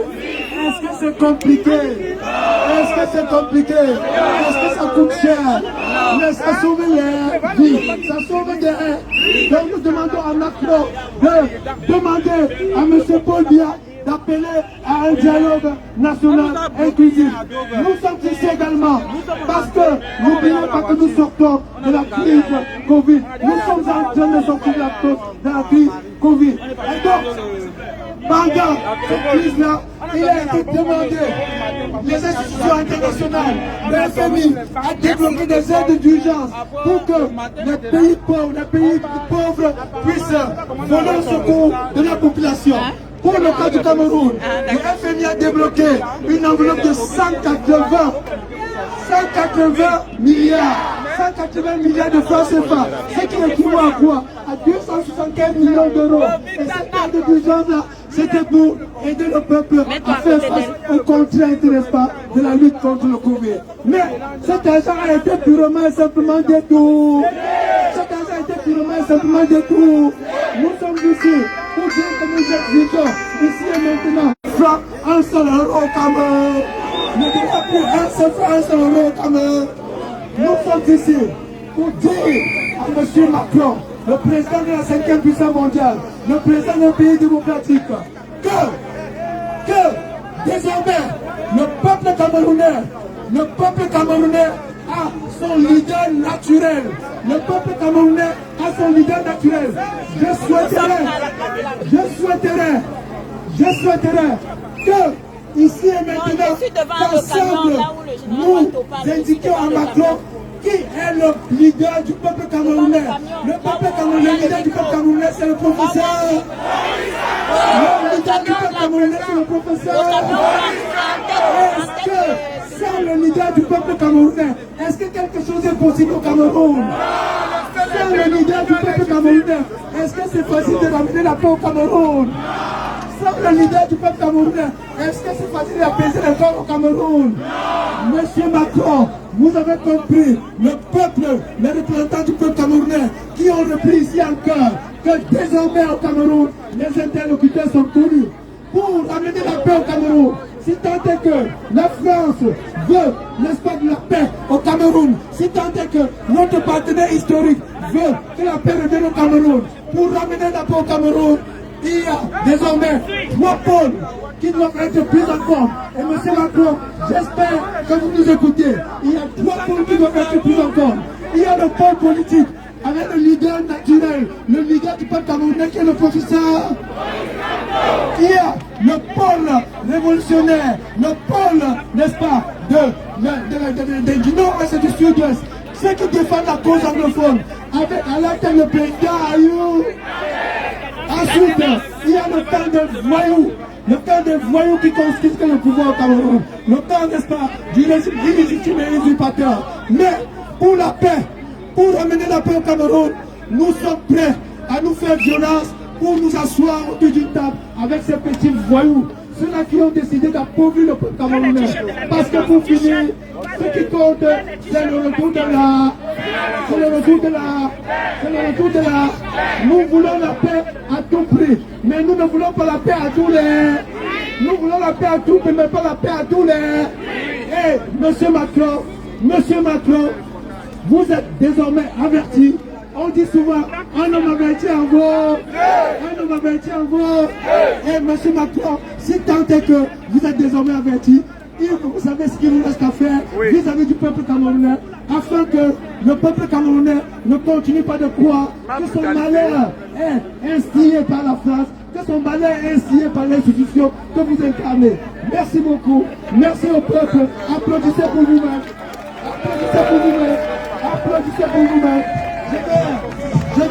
Est-ce que c'est compliqué? Est-ce que c'est compliqué? Est-ce que ça coûte cher? Mais ça sauve les vies. Ça sauve des vies. Donc nous demandons à Macron de demander à M. Paul Biya d'appeler à un dialogue national inclusif. Nous sommes ici également parce que n'oublions pas que nous sortons de la crise Covid. Nous sommes en train de sortir de la crise Covid. Et donc, pendant cette crise-là, il a été demandé, les institutions internationales, le FMI, à débloquer des aides d'urgence pour que les pays pauvres puissent voler au secours de la population. Pour le cas du Cameroun, le FMI a débloqué une enveloppe de 180 milliards de francs CFA, ce qui équivaut à quoi? À 275 millions d'euros. Et cette aide d'urgence-là, c'était pour aider le peuple à faire face aux contraintes, n'est-ce pas, de la lutte contre le Covid. Mais cet argent a été purement et simplement détourné. Cet argent a été purement et simplement détourné. Nous sommes ici pour dire que nous exigeons ici et maintenant un seul euro au Cameroun. Ne devons plus un seul euro au Cameroun. Nous sommes ici pour dire à M. Macron, le président de la 5e puissance mondiale, le président d'un pays démocratique, que désormais le peuple camerounais a son leader naturel. Le peuple camerounais a son leader naturel. Je souhaiterais que ici et maintenant, qu'ensemble, nous indiquions à Macron qui est le leader du peuple camerounais. Le peuple camerounais, le leader du peuple camerounais, c'est le professeur. Le leader du peuple camerounais, c'est le professeur. Est-ce que sans le leader du peuple camerounais, est-ce que quelque chose est possible au Cameroun? Sans le leader du peuple camerounais, est-ce que c'est facile de ramener la paix au Cameroun? Sans le leader du peuple camerounais, est-ce que c'est facile d'apaiser les corps au Cameroun? Monsieur Macron, vous avez compris, le peuple, les représentants du peuple camerounais qui ont repris ici encore que désormais au Cameroun, les interlocuteurs sont connus pour amener la paix au Cameroun. Si tant est que la France veut, n'est-ce pas, de la paix au Cameroun, si tant est que notre partenaire historique veut que la paix revienne au Cameroun, pour ramener la paix au Cameroun, il y a désormais 3 pôles qui doivent être pris en compte. Et M. Macron, j'espère que vous nous écoutez. Il y a 3 pôles qui doivent être pris en compte. Il y a le pôle politique, avec le leader naturel, le leader du peuple camerounais qui est le professeur. Il y a le pôle révolutionnaire, le pôle, n'est-ce pas, du nord-ouest et du sud-ouest, ceux qui défendent la cause anglophone, avec à la tête le président Ayoub. Ensuite, il y a le camp des voyous qui confisquent le pouvoir au Cameroun, le camp, n'est-ce pas, du illégitime et usurpateur. Mais pour la paix, pour ramener la paix au Cameroun, nous sommes prêts à nous faire violence pour nous asseoir autour d'une table avec ces petits voyous, ceux-là qui ont décidé d'appauvrir le peuple camerounais. Parce que pour finir, ce qui compte, c'est le retour de la C'est le retour de la... C'est le retour de la... Nous voulons la paix à tout prix. Mais nous ne voulons pas la paix à tous les... Nous voulons la paix à tout prix, mais pas la paix à tous les... Eh, Monsieur Macron, vous êtes désormais averti. On dit souvent, un homme averti en vaut. Un homme averti en vaut. Et Monsieur Macron, si tant est que vous êtes désormais averti, vous savez ce qu'il nous reste à faire vis-à-vis du peuple camerounais, afin que le peuple camerounais ne continue pas de croire que son malheur est instillé par la France, que son malheur est instillé par l'institution que vous incarnez. Merci beaucoup. Merci au peuple. Applaudissez pour vous-même. Applaudissez pour vous-même. Applaudissez pour vous-même. Je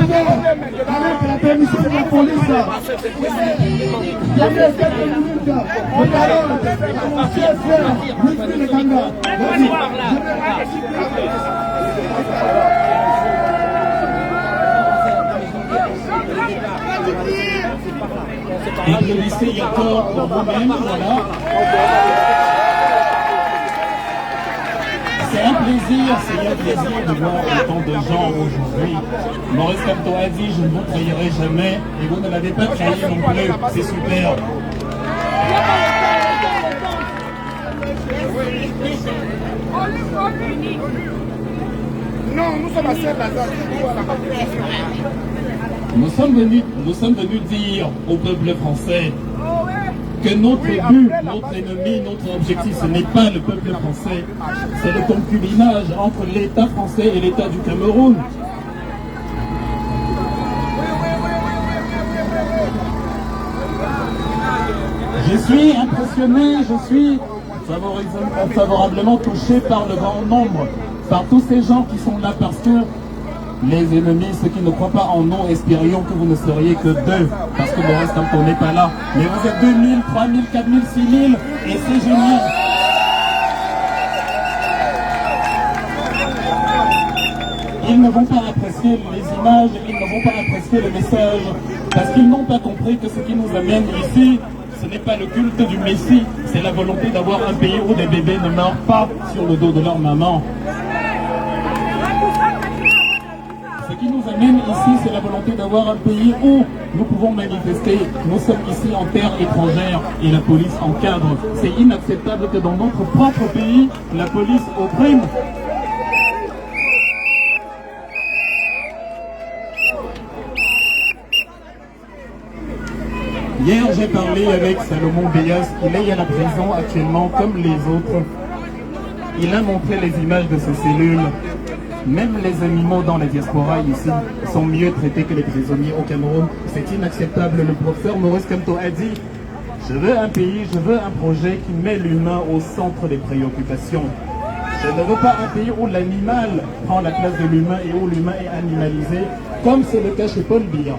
vais, avec la permission de la police, donner quelques minutes de parole à mon cher frère, Wilfried Ganga.
Applaudissez encore pour vous-même, voilà. C'est un plaisir de voir autant de gens aujourd'hui. Maurice Kamto a dit, je ne vous trahirai jamais, et vous ne l'avez pas trahi non plus, c'est super.
Non, nous sommes à Saint-Lazare.
Nous sommes venus dire au peuple français que notre but, notre ennemi, notre objectif, ce n'est pas le peuple français, c'est le concubinage entre l'État français et l'État du Cameroun. Je suis impressionné, je suis favorablement touché par le grand nombre, par tous ces gens qui sont là parce que les ennemis, ceux qui ne croient pas en nous, espérions que vous ne seriez que deux, parce que le reste, on n'est pas là. Mais vous êtes 2000, 3000, 4000, 6000, et c'est génial. Ils ne vont pas apprécier les images, ils ne vont pas apprécier le message, parce qu'ils n'ont pas compris que ce qui nous amène ici, ce n'est pas le culte du Messie, c'est la volonté d'avoir un pays où des bébés ne meurent pas sur le dos de leur maman. Ce qui nous amène ici, c'est la volonté d'avoir un pays où nous pouvons manifester. Nous sommes ici en terre étrangère et la police encadre. C'est inacceptable que dans notre propre pays, la police opprime. Hier, j'ai parlé avec Salomon Beyas. Il est à la prison actuellement comme les autres. Il a montré les images de ces cellules. Même les animaux dans la diaspora ici sont mieux traités que les prisonniers au Cameroun. C'est inacceptable. Le professeur Maurice Kamto a dit « Je veux un pays, je veux un projet qui met l'humain au centre des préoccupations. Je ne veux pas un pays où l'animal prend la place de l'humain et où l'humain est animalisé, comme c'est le cas chez Paul Biya. »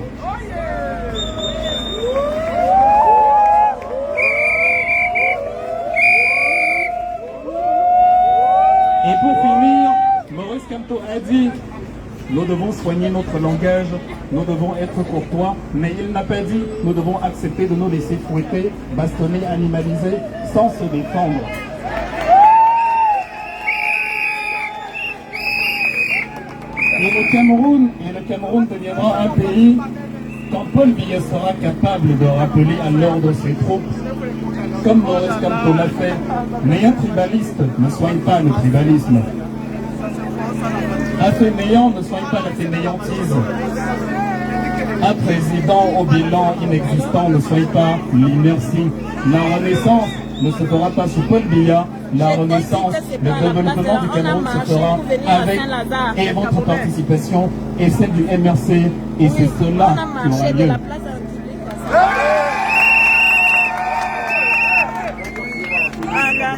Et pour finir, Maurice Kamto a dit nous devons soigner notre langage, nous devons être courtois, mais il n'a pas dit nous devons accepter de nous laisser fouetter, bastonner, animaliser, sans se défendre. Et le Cameroun deviendra un pays quand Paul Biya sera capable de rappeler à l'ordre ses troupes, comme Maurice Kamto l'a fait. Mais un tribaliste ne soigne pas le tribalisme. Un fainéant ne soigne pas la fainéantise. Un président au bilan inexistant ne soigne pas l'inertie. La renaissance ne se fera pas sous Paul Biya. La renaissance, le développement du Cameroun se fera avec et votre participation et celle du MRC. Et c'est cela qui aura lieu.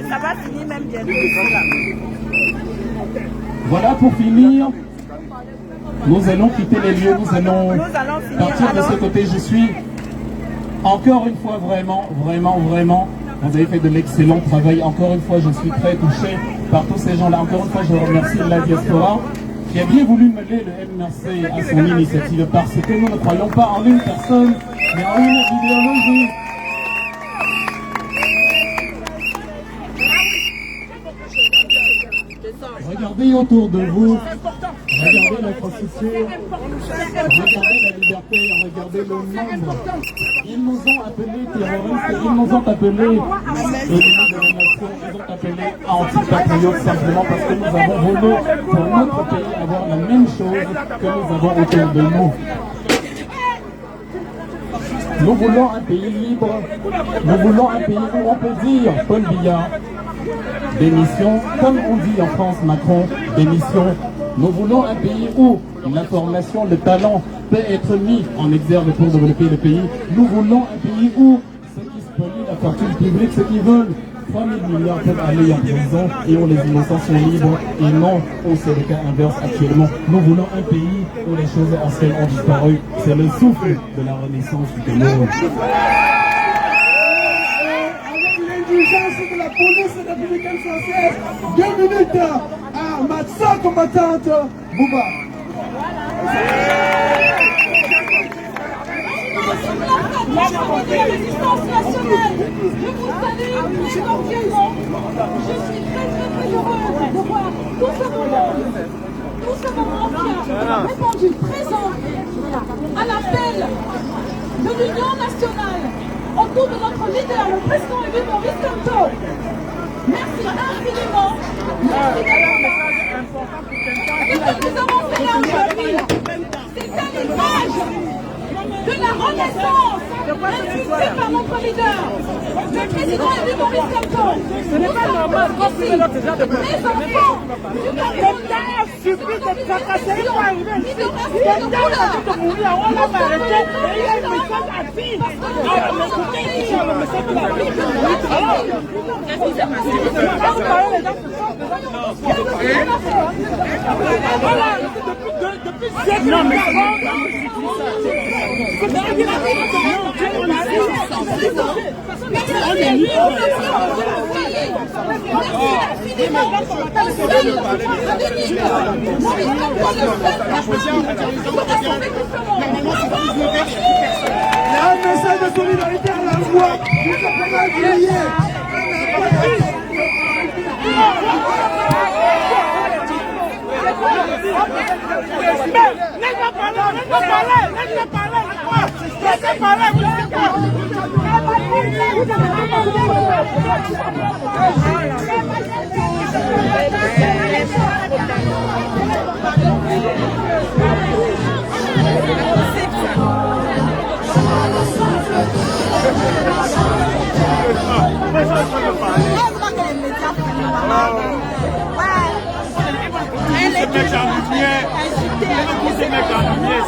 Ça va finir même bientôt.
Voilà, pour finir, nous allons quitter les lieux, nous allons partir de ce côté. Je suis encore une fois vraiment, vous avez fait de l'excellent travail. Encore une fois, je suis très touché par tous ces gens-là. Encore une fois, je remercie la diaspora qui a bien voulu mêler le MRC à son initiative, parce que nous ne croyons pas en une personne, mais en une idéologie. Regardez autour de vous, regardez l'infrastructure, regardez la liberté, regardez le nombre. Ils nous ont appelés terroristes, ils nous ont appelés ennemis de la nation, ils ont appelé antipatriotes simplement parce que nous avons voulu pour notre pays avoir la même chose que nous avons autour de nous. Nous voulons un pays libre, nous voulons un pays où on peut dire, Paul Biya, démission, comme on dit en France, Macron, démission. Nous voulons un pays où l'information, le talent peut être mis en exergue pour développer le pays. Nous voulons un pays où ceux qui spolient la fortune publique, ceux qui veulent 3 000 milliards peuvent aller en prison et où les innocents sont libres et non où c'est le cas inverse actuellement. Nous voulons un pays où les choses anciennes ont disparu. C'est le souffle de la renaissance du Cameroun.
L'indulgence de la police républicaine française, 2 minutes à ma sœur combattante Bouba.
La résistance nationale, je vous salue cordialement. Je suis très heureuse de voir tout ce monde qui a répondu présent à l'appel de l'Union nationale autour de notre leader, le président élu Maurice Kamto. Merci infiniment. Merci d'être là. Ce que nous avons fait là aujourd'hui, c'est à l'image de la renaissance impulsée par notre leader, le président élu Maurice Kamto. Ce n'est pas normal aussi les enfants du Cameroun.
L'État a suffi de tracasser pour arriver ici. L'État a dit de mourir, on l'a arrêté et il y a un message à dire. Alors, écoutez ici, le message de la vie. Alors, qu'est-ce qui s'est passé? Voilà, depuis siècle, non, mais un message de solidarité à la voix.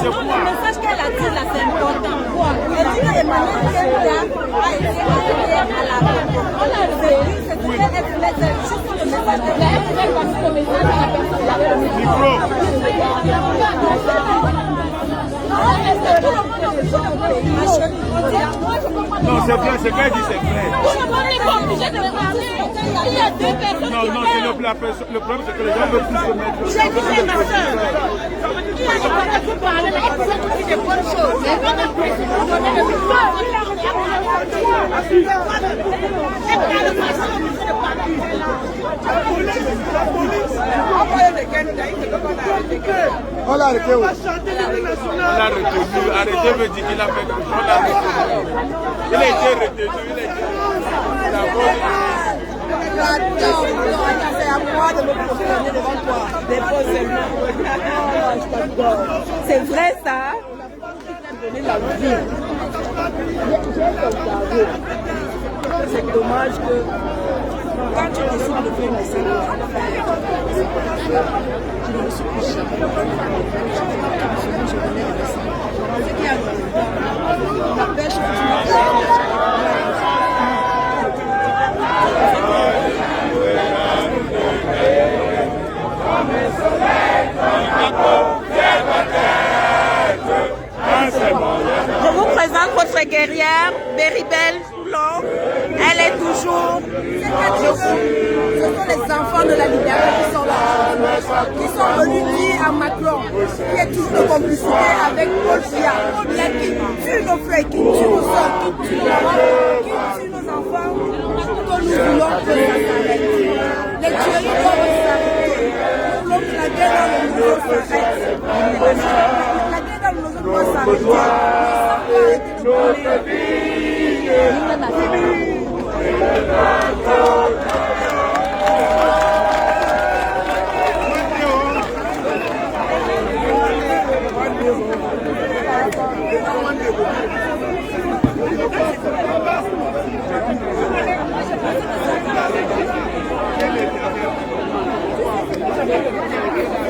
Le message qu'elle a dit là, c'est important. Elle dit qu'Emmanuel Kenda a été envoyé à la rencontre. C'est ce qu'elle voulait dire. Juste le message de elle voulait passer le message à la personne qui avait le micro.
Non, c'est vrai, c'est qu'elle dit, c'est vrai.
On n'est pas obligé de parler. Il y a deux personnes
Non,
qui
non, c'est le problème, c'est que les gens veulent plus se mettre.
j'ai dit c'est ma soeur. Il y a des personnes qui parlent, mais qui font aussi des bonnes choses. Mais on a pris pour donner le micro. C'est pas le façon de parler.
On l'a arrêté.
On l'a retenu. Arrêtez me dire qu'il a fait tout. On l'a retenu. Il a été retenu.
C'est à moi de me positionner devant toi. Dépose seulement. C'est vrai ça? Donner la vie. C'est dommage que quand tu décides de faire une série, je ne me suis plus jamais. Ce qui a la pêche,
Je vous présente votre guerrière, Beribel Toulon. Elle est toujours...
ce sont les enfants de la libération qui sont là, qui sont venus dire à Macron, qui est toujours de complicité avec Paul Biya, qui tue nos frères, qui tue nos soeurs, qui tue nos parents, qui tue nos enfants, que nous voulons que ça s'arrête. Les tueries doivent s'arrêter.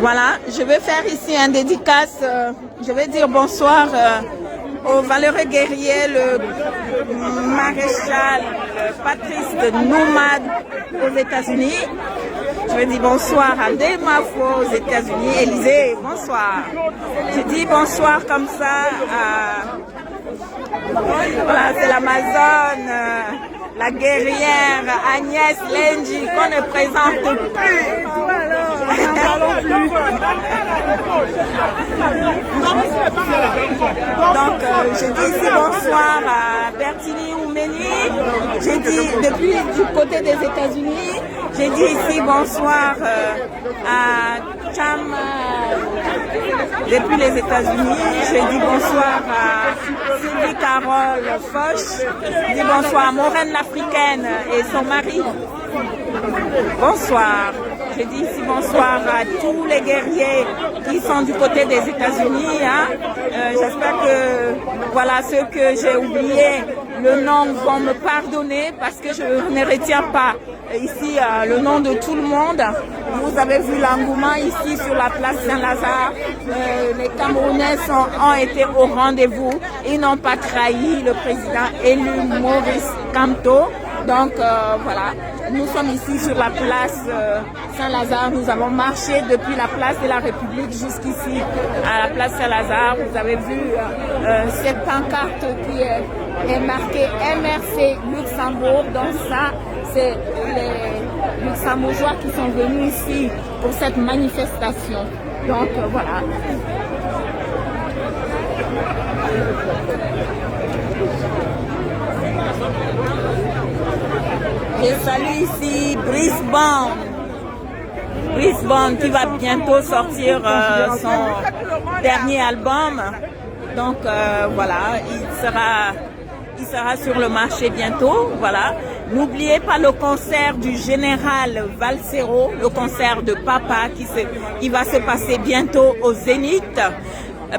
Voilà, je vais faire ici un dédicace, je vais dire bonsoir au valeureux guerrier, le maréchal Patrice Noumad aux États-Unis. Je vais dire bonsoir à Delmafo aux États-Unis. Élisée, bonsoir. Je dis bonsoir comme ça à... Voilà, c'est l'Amazone, la guerrière Agnès Lenji, qu'on ne présente plus. Donc, j'ai dit ici bonsoir à Bertini Oumeni. J'ai dit depuis du côté des États-Unis. J'ai dit ici bonsoir à Cham depuis les États-Unis. J'ai dit bonsoir à Sylvie Carole Foch. J'ai dit bonsoir à Maureen l'Africaine et son mari. Bonsoir. Je dis ici bonsoir à tous les guerriers qui sont du côté des États-Unis. Hein. J'espère que voilà ceux que j'ai oubliés, le nom vont me pardonner parce que je ne retiens pas ici le nom de tout le monde. Vous avez vu l'engouement ici sur la place Saint-Lazare. Les Camerounais ont été au rendez-vous. Ils n'ont pas trahi le président élu Maurice Kamto. Donc voilà, nous sommes ici sur la place Saint-Lazare. Nous avons marché depuis la place de la République jusqu'ici à la place Saint-Lazare. Vous avez vu cette pancarte qui est marquée MRC Luxembourg. Donc ça, c'est les Luxembourgeois qui sont venus ici pour cette manifestation. Donc voilà. Je salue ici Brisbane qui va bientôt sortir son dernier album. Donc voilà, il sera sur le marché bientôt. Voilà. N'oubliez pas le concert du général Valsero, le concert de Papa qui va se passer bientôt au Zénith.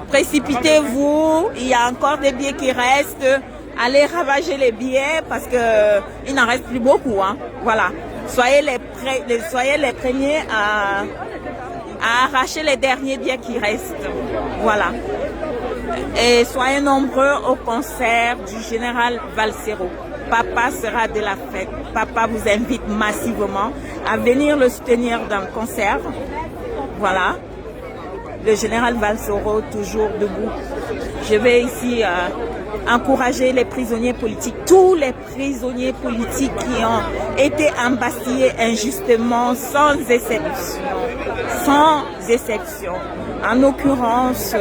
Précipitez-vous, il y a encore des billets qui restent. Allez ravager les billets parce que il n'en reste plus beaucoup. Hein. Voilà. Soyez les premiers à arracher les derniers billets qui restent. Voilà. Et soyez nombreux au concert du général Valsero. Papa sera de la fête. Papa vous invite massivement à venir le soutenir dans le concert. Voilà. Le général Valsero toujours debout. Je vais ici encourager les prisonniers politiques, tous les prisonniers politiques qui ont été embastillés injustement, sans exception. Sans exception. En l'occurrence,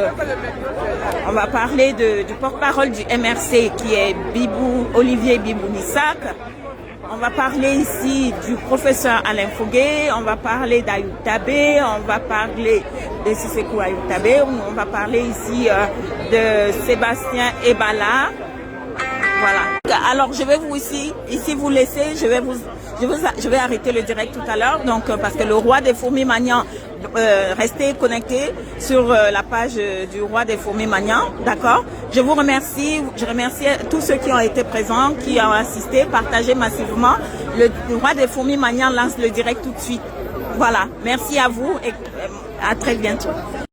on va parler du porte-parole du MRC qui est Olivier Bibou Nissak. On va parler ici du professeur Alain Foguet, on va parler d'Ayoub Tabé, on va parler de Sissekou Ayoub Tabé, on va parler ici de Sébastien Ebala. Voilà. Alors je vais vous ici vous laisser, je vais arrêter le direct tout à l'heure, donc parce que le roi des fourmis Magnan, restez connectés sur la page du roi des fourmis Magnan, d'accord? Je vous remercie, je remercie tous ceux qui ont été présents, qui ont assisté, partagé massivement. Le roi des fourmis Magnan lance le direct tout de suite. Voilà, merci à vous et à très bientôt.